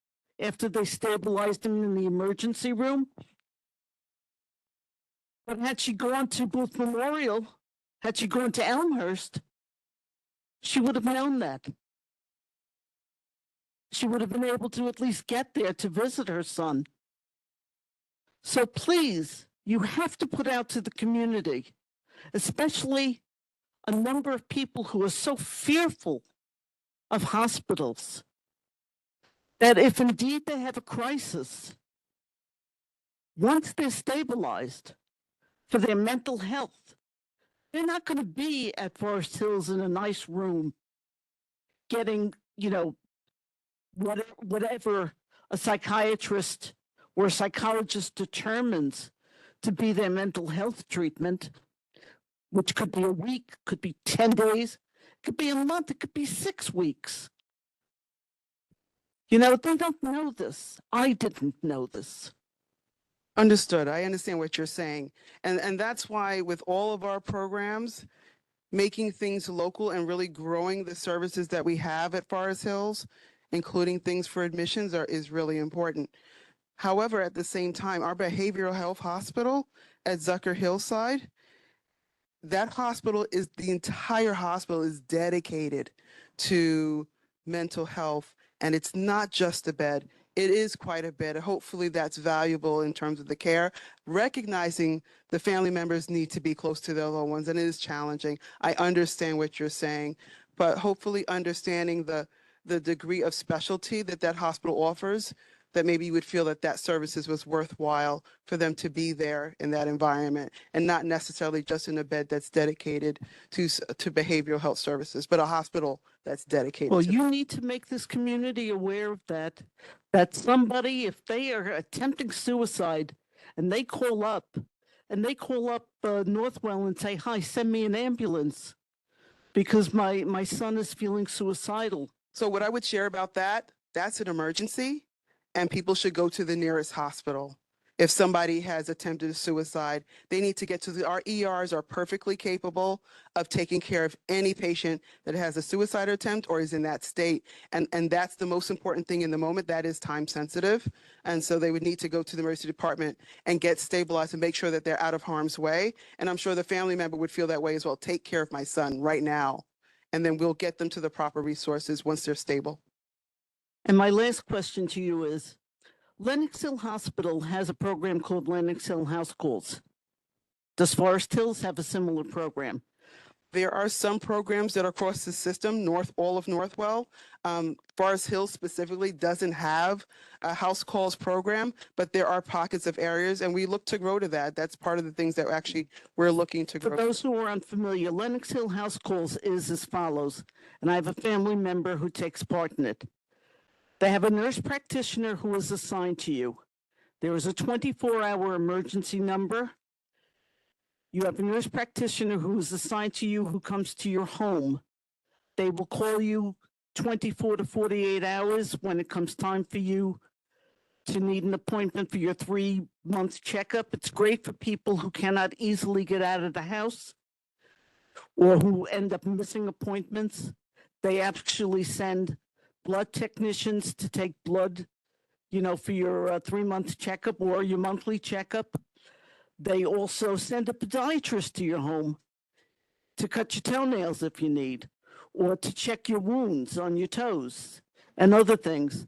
after they stabilized him in the emergency room. But had she gone to Booth Memorial, had she gone to Elmhurst, she would have known that. She would have been able to at least get there to visit her son. So please, you have to put out to the community, especially a number of people who are so fearful of hospitals, that if indeed they have a crisis, once they're stabilized for their mental health, they're not going to be at Forest Hills in a nice room getting, whatever a psychiatrist or a psychologist determines to be their mental health treatment, which could be a week, could be 10 days, could be a month, it could be 6 weeks. They don't know this. I didn't know this. Understood. I understand what you're saying. And that's why with all of our programs, making things local and really growing the services that we have at Forest Hills, including things for admissions, is really important. However, at the same time, our behavioral health hospital at Zucker Hillside, that hospital the entire hospital is dedicated to mental health. And it's not just a bed. It is quite a bit. Hopefully that's valuable in terms of the care, recognizing the family members need to be close to their loved ones, and it is challenging. I understand what you're saying, but hopefully understanding the degree of specialty that hospital offers that maybe you would feel that that services was worthwhile for them to be there in that environment and not necessarily just in a bed that's dedicated to behavioral health services, but a hospital that's dedicated. Well, to you need to make this community aware of that, that somebody, if they are attempting suicide and they call up Northwell and say, hi, send me an ambulance because my son is feeling suicidal. So what I would share about that, that's an emergency and people should go to the nearest hospital. If somebody has attempted suicide, they need to get to our ERs are perfectly capable of taking care of any patient that has a suicide attempt or is in that state. And that's the most important thing in the moment. That is time sensitive. And so they would need to go to the emergency department and get stabilized and make sure that they're out of harm's way. And I'm sure the family member would feel that way as well. Take care of my son right now. And then we'll get them to the proper resources once they're stable. And my last question to you is, Lenox Hill Hospital has a program called Lenox Hill House Calls. Does Forest Hills have a similar program? There are some programs that are across the system, all of Northwell. Forest Hills specifically doesn't have a house calls program, but there are pockets of areas and we look to grow to that. That's part of the things that actually we're looking to For grow. those who are unfamiliar, Lenox Hill House Calls is as follows, and I have a family member who takes part in it. They have a nurse practitioner who is assigned to you. There is a 24-hour emergency number. You have a nurse practitioner who is assigned to you who comes to your home. They will call you 24 to 48 hours when it comes time for you to need an appointment for your 3-month checkup. It's great for people who cannot easily get out of the house or who end up missing appointments. They actually send blood technicians to take blood, for your 3-month checkup or your monthly checkup. They also send a podiatrist to your home to cut your toenails if you need, or to check your wounds on your toes and other things.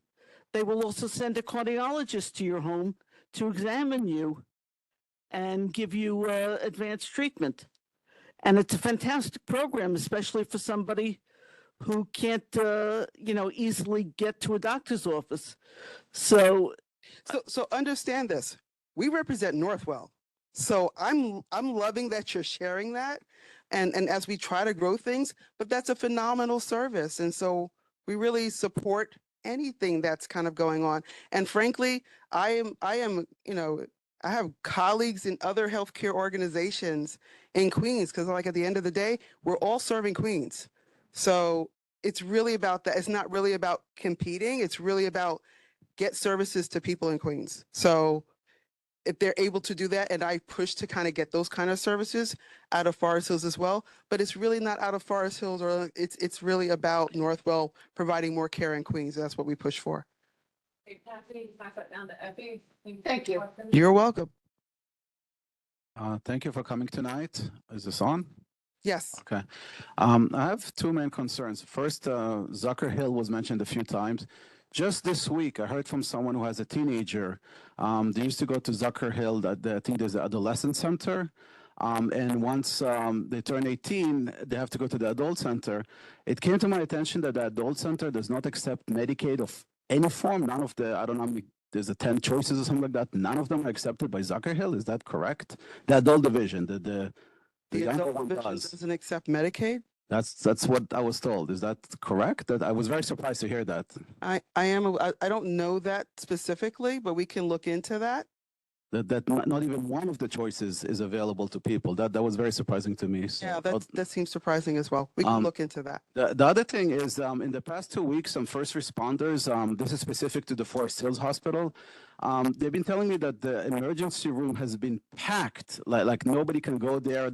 They will also send a cardiologist to your home to examine you and give you advanced treatment. And it's a fantastic program, especially for somebody who can't, easily get to a doctor's office. So understand this. We represent Northwell. So I'm loving that you're sharing that. And as we try to grow things, but that's a phenomenal service. And so we really support anything that's kind of going on. And frankly, I have colleagues in other healthcare organizations in Queens, because like at the end of the day, we're all serving Queens. So it's really about that. It's not really about competing. It's really about get services to people in Queens. So if they're able to do that, and I push to kind of get those kind of services out of Forest Hills as well, but it's really not out of Forest Hills, or it's really about Northwell providing more care in Queens. That's what we push for. Hey, Kathy, pass that down to Effie. Thank you. You're welcome. Thank you for coming tonight. Is this on? Yes. Okay. I have two main concerns. First, Zucker Hill was mentioned a few times. Just this week, I heard from someone who has a teenager. They used to go to Zucker Hill, I think there's an adolescent center. And once they turn 18, they have to go to the adult center. It came to my attention that the adult center does not accept Medicaid of any form. None of the, I don't know how many, there's a 10 choices or something like that. None of them are accepted by Zucker Hill. Is that correct? The adult division, the younger adult one division does. doesn't accept Medicaid? That's what I was told. Is that correct? That I was very surprised to hear that. I don't know that specifically, but we can look into that. That not even one of the choices is available to people. That was very surprising to me. So, Yeah, that seems surprising as well. We can look into that. The other thing is, in the past 2 weeks, some first responders, this is specific to the Forest Hills Hospital, they've been telling me that the emergency room has been packed, like nobody can go there.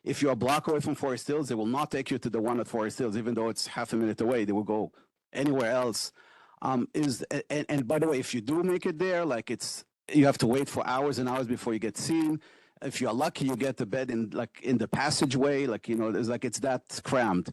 If you're a block away from Forest Hills, they will not take you to the one at Forest Hills, even though it's half a minute away. They will go anywhere else. And by the way, if you do make it there, you have to wait for hours and hours before you get seen. If you're lucky, you get the bed in the passageway, it's that crammed,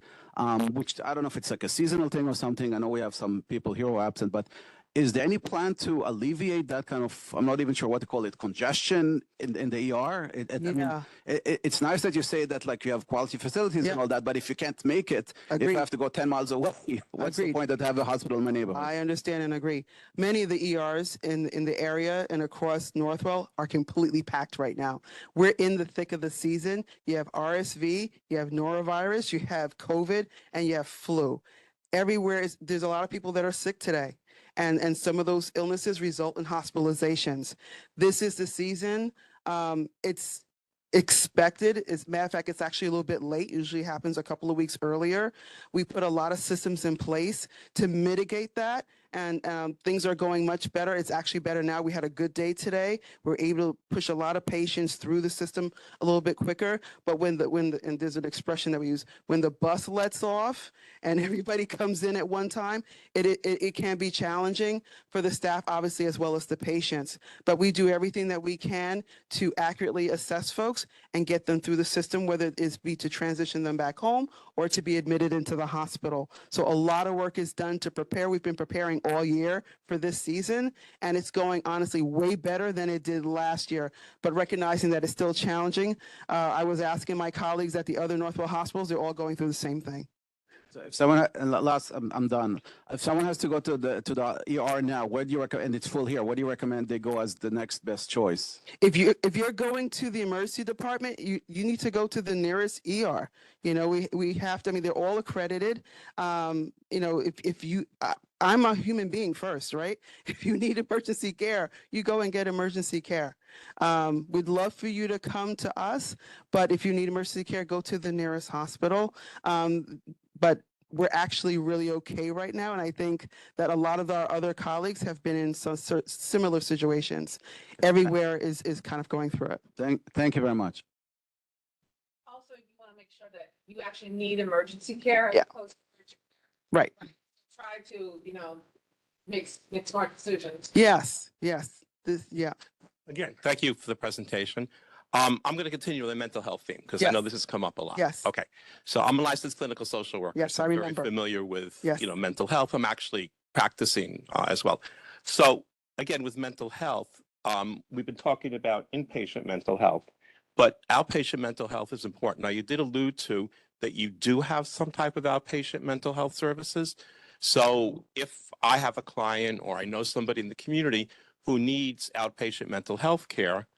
which I don't know if it's like a seasonal thing or something. I know we have some people here who are absent, but is there any plan to alleviate that kind of, I'm not even sure what to call it, congestion in the ER? I mean, Yeah. it's nice that you say that like you have quality facilities and all that, but if you can't make it, if Agreed. you have to go 10 miles away, what's the point of have a hospital in my neighborhood? I understand and agree. Many of the ERs in the area and across Northwell are completely packed right now. We're in the thick of the season. You have RSV, you have norovirus, you have COVID, and you have flu. Everywhere there's a lot of people that are sick today. And some of those illnesses result in hospitalizations. This is the season. It's expected. As a matter of fact, it's actually a little bit late. Usually happens a couple of weeks earlier. We put a lot of systems in place to mitigate that. And things are going much better. It's actually better now. We had a good day today. We're able to push a lot of patients through the system a little bit quicker. But when and there's an expression that we use, when the bus lets off and everybody comes in at one time, it can be challenging for the staff, obviously, as well as the patients. But we do everything that we can to accurately assess folks and get them through the system, whether it is to transition them back home or to be admitted into the hospital. So a lot of work is done to prepare. We've been preparing all year for this season, and it's going honestly way better than it did last year. But recognizing that it's still challenging, I was asking my colleagues at the other Northwell hospitals, they're all going through the same thing. So if someone, and last, I'm done. If someone has to go to the ER now, where do you recommend, and it's full here, where do you recommend they go as the next best choice? If you're going to the emergency department, you need to go to the nearest ER. You know, we have to, I mean, they're all accredited. You know, if you, I'm a human being first, right? If you need emergency care, you go and get emergency care. We'd love for you to come to us, but if you need emergency care, go to the nearest hospital. But we're actually really okay right now. And I think that a lot of our other colleagues have been in some similar situations. Everywhere is kind of going through it. Thank you very much. Also, you want to make sure that you actually need emergency care. As Yeah. opposed to urgent Right. care. Try to, you know, make smart decisions. Yes. Yeah. Again, thank you for the presentation. I'm going to continue with the mental health theme because I know Yes. this has come up a lot. Yes. Okay. So I'm a licensed clinical social worker. Yes, so I I'm remember. very familiar with, Yes. you know, mental health. I'm actually practicing as well. So again, with mental health, we've been talking about inpatient mental health, but outpatient mental health is important. Now, you did allude to that you do have some type of outpatient mental health services. So if I have a client or I know somebody in the community who needs outpatient mental health care,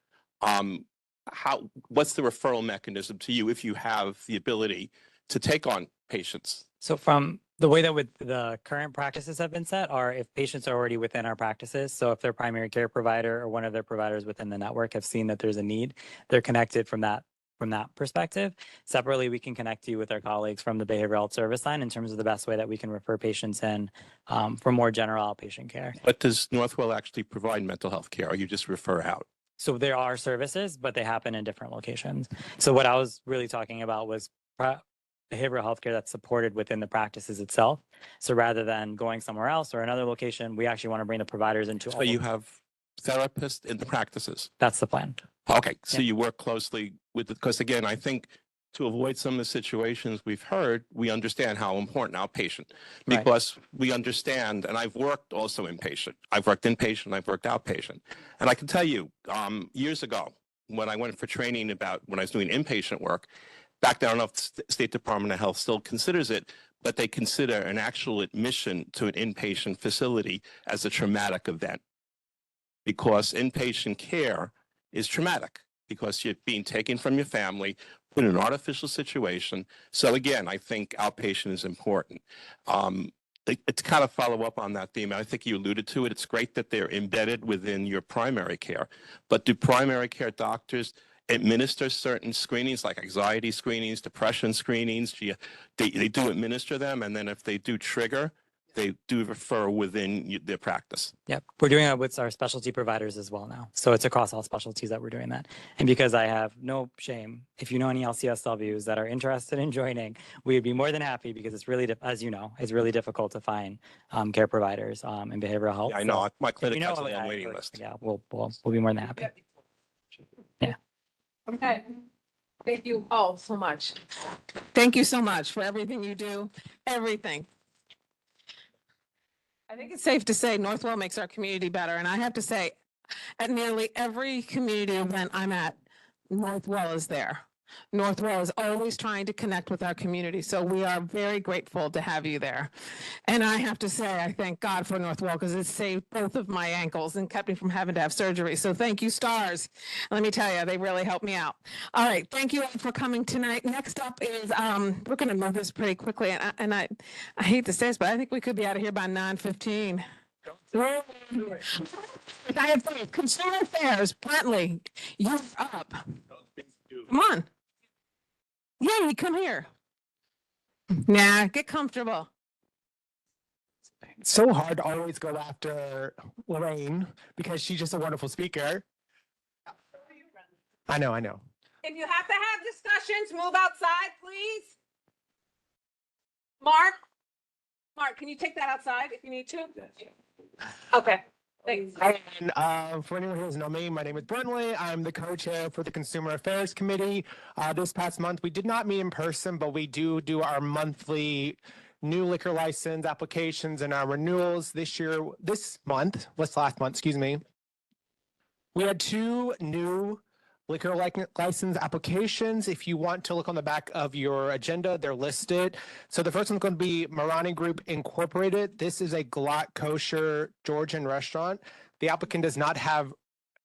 what's the referral mechanism to you if you have the ability to take on patients? So from the way that with the current practices have been set are if patients are already within our practices, so if their primary care provider or one of their providers within the network have seen that there's a need, they're connected from that perspective. Separately, we can connect you with our colleagues from the behavioral health service line in terms of the best way that we can refer patients in for more general outpatient care. But does Northwell actually provide mental health care or you just refer out? So there are services, but they happen in different locations. So what I was really talking about was behavioral health care that's supported within the practices itself. So rather than going somewhere else or another location, we actually want to bring the providers into So you have therapists in the practices? That's the plan. Okay, so you work closely with, because again, I think to avoid some of the situations we've heard, we understand how important outpatient, Right. because we understand, and I've worked also inpatient. I've worked inpatient, I've worked outpatient. And I can tell you, years ago, when I went for training about when I was doing inpatient work, back then, I don't know if the State Department of Health still considers it, but they consider an actual admission to an inpatient facility as a traumatic event. Because inpatient care is traumatic because you're being taken from your family, put in an artificial situation. So again, I think outpatient is important. To kind of follow up on that theme, I think you alluded to it. It's great that they're embedded within your primary care, but do primary care doctors administer certain screenings like anxiety screenings, depression screenings? They do administer them, and then if they do trigger, they do refer within their practice. Yep. We're doing it with our specialty providers as well now. So it's across all specialties that we're doing that. And because I have no shame, if you know any LCSWs that are interested in joining, we'd be more than happy because it's really, as you know, it's really difficult to find care providers in behavioral health. Yeah, I know. So My if clinic you know has a a long guy, waiting list. Yeah, we'll be more than happy. Yeah. Okay. Thank you all so much. Thank you so much for everything you do, everything. I think it's safe to say Northwell makes our community better. And I have to say, at nearly every community event I'm at, Northwell is there. Northwell is always trying to connect with our community. So we are very grateful to have you there. And I have to say, I thank God for Northwell because it saved both of my ankles and kept me from having to have surgery. So thank you, stars. Let me tell you, they really helped me out. All right. Thank you all for coming tonight. Next up is, we're going to move this pretty quickly. And I hate to say this, but I think we could be out of here by 9:15. I have faith. Consumer Affairs, Brentley, you're up. Come on. Yeah, you come here. Nah, get comfortable. It's so hard to always go after Lorraine because she's just a wonderful speaker. I know. If you have to have discussions, move outside, please. Mark, can you take that outside if you need to? Okay, thanks. And for anyone who doesn't know me, my name is Brentley. I'm the co-chair for the Consumer Affairs Committee. This past month, we did not meet in person, but we do our monthly new liquor license applications and our renewals this month, last month, excuse me. We had 2 new liquor license applications. If you want to look on the back of your agenda, they're listed. So the first one's going to be Marani Group Incorporated. This is a Glatt kosher Georgian restaurant. The applicant does not have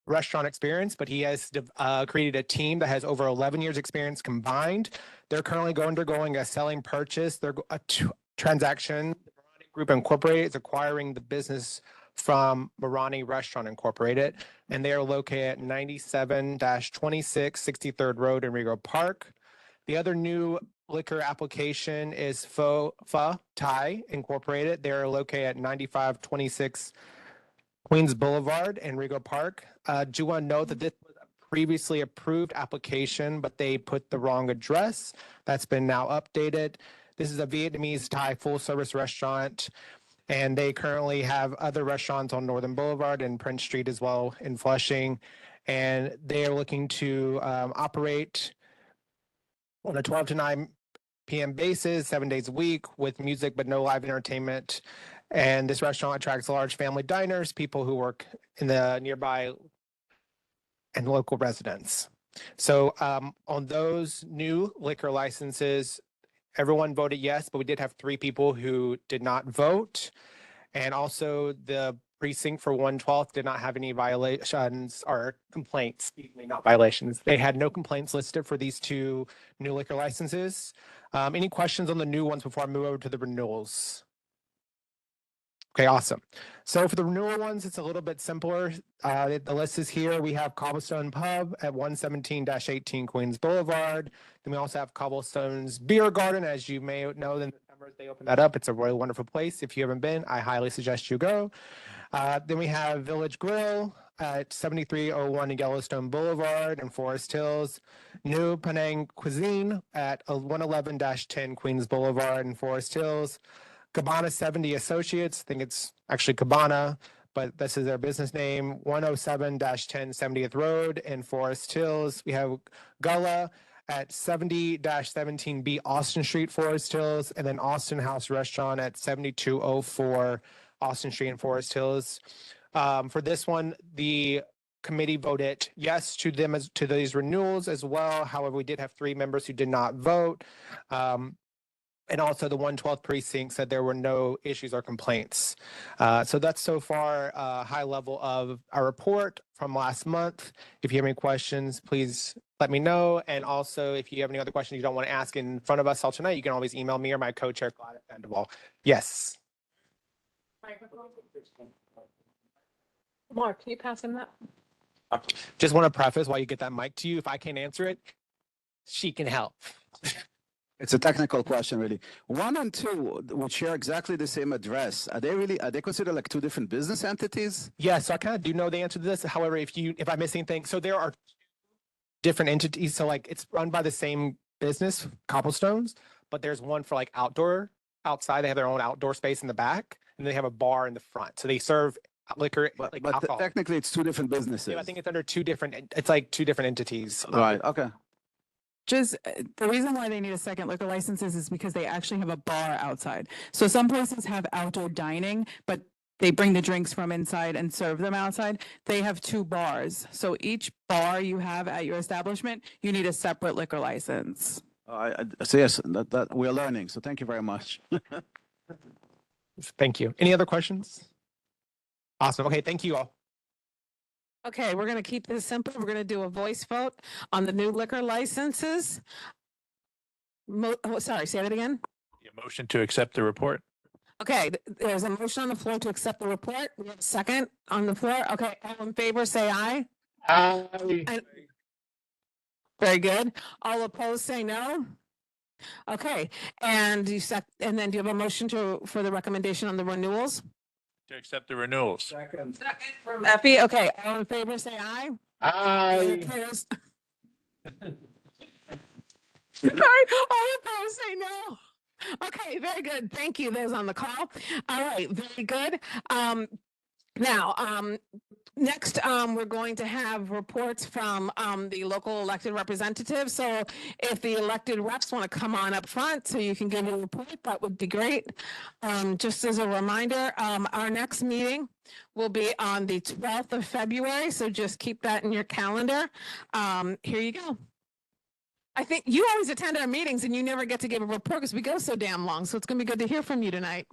restaurant experience, but he has created a team that has over 11 years experience combined. They're currently undergoing a selling purchase. They're a transaction. The Marani Group Incorporated is acquiring the business from Marani Restaurant Incorporated, and they are located at 97-26 63rd Road in Rego Park. The other new liquor application is Pho Thai Incorporated. They are located at 9526 Queens Boulevard in Rego Park. Do want to note that this was a previously approved application, but they put the wrong address. That's been now updated. This is a Vietnamese Thai full-service restaurant, and they currently have other restaurants on Northern Boulevard and Prince Street as well in Flushing. And they are looking to operate on a 12 to 9 p.m. basis, 7 days a week with music but no live entertainment. And this restaurant attracts large family diners, people who work in the nearby and local residents. So on those new liquor licenses, everyone voted yes, but we did have 3 people who did not vote. And also the precinct for 112th did not have any violations or complaints, excuse me, not violations. They had no complaints listed for these 2 new liquor licenses. Any questions on the new ones before I move over to the renewals? Okay, awesome. So for the renewal ones, it's a little bit simpler. The list is here. We have Cobblestone Pub at 117-18 Queens Boulevard. Then we also have Cobblestone's Beer Garden. As you may know, in December they opened that up. It's a really wonderful place. If you haven't been, I highly suggest you go. Then we have Village Grill at 7301 Yellowstone Boulevard in Forest Hills. New Penang Cuisine at 111-10 Queens Boulevard in Forest Hills. Cabana 70 Associates, I think it's actually Cabana, but this is their business name, 107-10 70th Road in Forest Hills. We have Gullah at 70-17B Austin Street, Forest Hills, and then Austin House Restaurant at 7204 Austin Street in Forest Hills. For this one, the committee voted yes to them to these renewals as well. However, we did have 3 members who did not vote. And also the 112th precinct said there were no issues or complaints. So that's so far a high level of our report from last month. If you have any questions, please let me know. And also, if you have any other questions you don't want to ask in front of us all tonight, you can always email me or my co-chair, Gladys Sandoval. Yes. Mark, can you pass him that? Just want to preface while you get that mic to you, if I can't answer it, she can help. It's a technical question, really. 1 and 2 would share exactly the same address. Are they considered like 2 different business entities? Yeah, so I kind of do know the answer to this. However, if I miss anything, so there are different entities. So like it's run by the same business, Cobblestones, but there's one for like outside. They have their own outdoor space in the back, and they have a bar in the front. So they serve liquor, But alcohol. technically, it's 2 different businesses. Yeah, I think it's under 2 different. It's like 2 different entities. Right. Okay. Just the reason why they need a second liquor license is because they actually have a bar outside. So some places have outdoor dining, but they bring the drinks from inside and serve them outside. They have 2 bars. So each bar you have at your establishment, you need a separate liquor license. So yes, that we're learning. So thank you very much. Thank you. Any other questions? Awesome. Okay, thank you all. Okay, we're gonna keep this simple. We're gonna do a voice vote on the new liquor licenses. Sorry, say that again. A motion to accept the report. Okay, there's a motion on the floor to accept the report. We have a second on the floor. Okay, all in favor, say aye. Aye. Very good. All opposed, say no. Okay, and and then do you have a motion for the recommendation on the renewals? To accept the renewals. Second from Effie. Okay, all in favor, say aye. Aye. Opposed? Sorry, all opposed, say no. Okay, very good. Thank you. Those on the call. All right, very good. Now, next, we're going to have reports from the local elected representatives. So if the elected reps want to come on up front so you can give a report, that would be great. Just as a reminder, our next meeting will be on the 12th of February. So just keep that in your calendar. Here you go. I think you always attend our meetings and you never get to give a report because we go so damn long. So it's going to be good to hear from you tonight.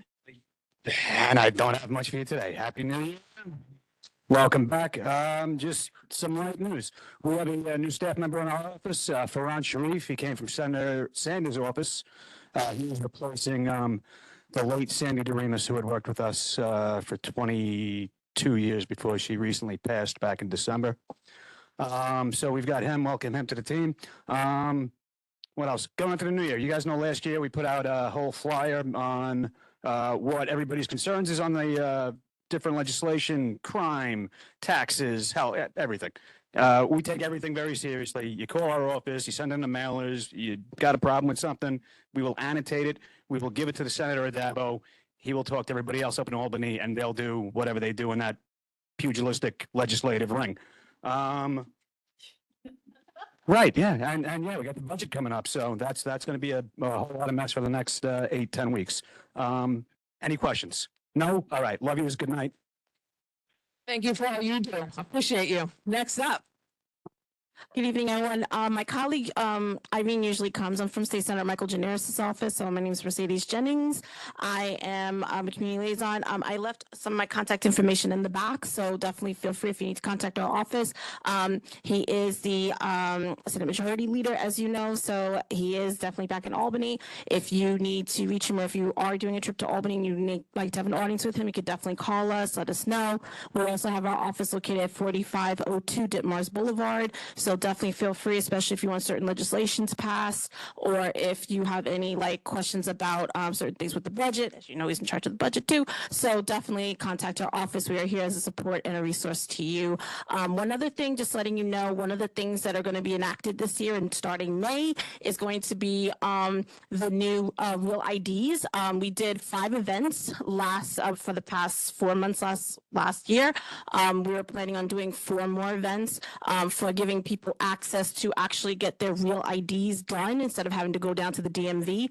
And I don't have much for you today. Happy New Year. Welcome back. Just some light news. We have a new staff member in our office, Farhan Sharif. He came from Senator Sanders' office. He was replacing the late Sandy DeRemus, who had worked with us for 22 years before she recently passed back in December. So we've got him. Welcome him to the team. What else? Going into the new year. You guys know last year we put out a whole flyer on what everybody's concerns is on the different legislation, crime, taxes, hell, everything. We take everything very seriously. You call our office, you send in the mailers, you got a problem with something, we will annotate it, we will give it to the Senator at Dabo. He will talk to everybody else up in Albany and they'll do whatever they do in that pugilistic legislative ring. Right, yeah, and yeah, we got the budget coming up, so that's going to be a whole lot of mess for the next 8-10 weeks. Any questions? No? All right, love you. Good night. Thank you for all you do. Appreciate you. Next up. Good evening, everyone. My colleague, Irene, usually comes. I'm from State Senator Michael Generis' office. So my name is Mercedes Jennings. I am a community liaison. I left some of my contact information in the back, so definitely feel free if you need to contact our office. He is the Senate Majority Leader, as you know, so he is definitely back in Albany. If you need to reach him or if you are doing a trip to Albany and you'd like to have an audience with him, you could definitely call us, let us know. We also have our office located at 4502 Ditmars Boulevard. So definitely feel free, especially if you want certain legislations passed or if you have any questions about certain things with the budget. As you know, he's in charge of the budget too. So definitely contact our office. We are here as a support and a resource to you. One other thing, just letting you know, one of the things that are going to be enacted this year and starting May is going to be the new Real IDs. We did 5 events for the past 4 months last year. We were planning on doing 4 more events for giving people access to actually get their real IDs done instead of having to go down to the DMV.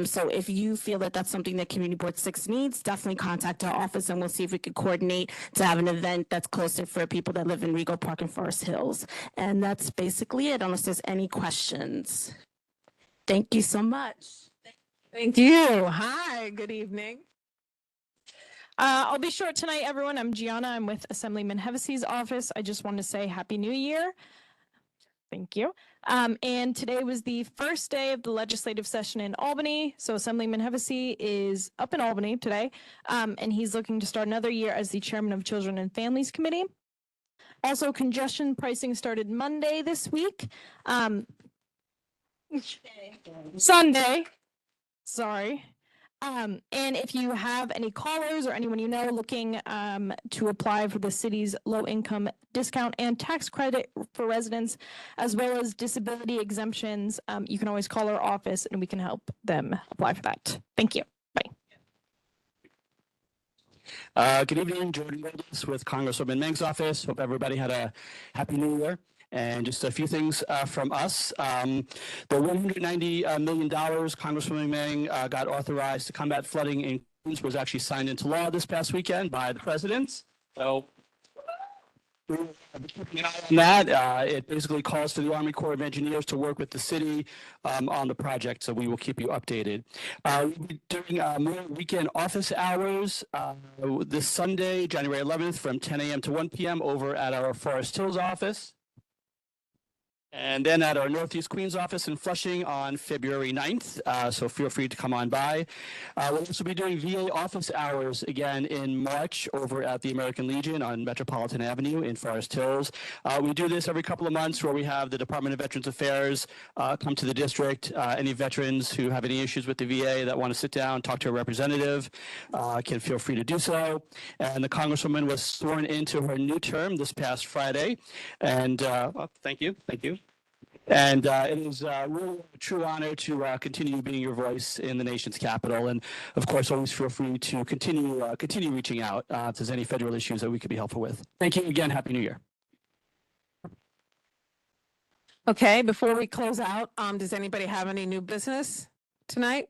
So if you feel that that's something that Community Board 6 needs, definitely contact our office and we'll see if we could coordinate to have an event that's closer for people that live in Rego Park and Forest Hills. And that's basically it, unless there's any questions. Thank you so much. Thank you. Hi, good evening. I'll be short tonight, everyone. I'm Gianna. I'm with Assemblyman Hevesey's office. I just want to say Happy New Year. Thank you. And today was the first day of the legislative session in Albany. So Assemblyman Hevesey is up in Albany today, and he's looking to start another year as the chairman of Children and Families Committee. Also, congestion pricing started Monday this week. Sunday. Sorry. And if you have any callers or anyone you know looking to apply for the city's low-income discount and tax credit for residents, as well as disability exemptions, you can always call our office and we can help them apply for that. Thank you. Bye. Good evening, Jordan Rogers with Congresswoman Meng's office. Hope everybody had a happy new year. And just a few things from us. The $190 million Congresswoman Meng got authorized to combat flooding in was actually signed into law this past weekend by the president. So we'll be keeping an eye on that. It basically calls for the Army Corps of Engineers to work with the city on the project, so we will keep you updated. We'll be doing more weekend office hours this Sunday, January 11th, from 10 a.m. to 1 p.m. over at our Forest Hills office. And then at our Northeast Queens office in Flushing on February 9th. So feel free to come on by. We'll also be doing VA office hours again in March over at the American Legion on Metropolitan Avenue in Forest Hills. We do this every couple of months where we have the Department of Veterans Affairs come to the district. Any veterans who have any issues with the VA that want to sit down, talk to a representative, can feel free to do so. And the Congresswoman was sworn into her new term this past Friday. And well, thank you. Thank you. And it is really a true honor to continue being your voice in the nation's capital. And of course, always feel free to continue reaching out if there's any federal issues that we could be helpful with. Thank you again. Happy New Year. Okay, before we close out, does anybody have any new business tonight?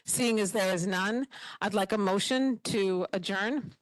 Seeing as there is none, I'd like a motion to adjourn.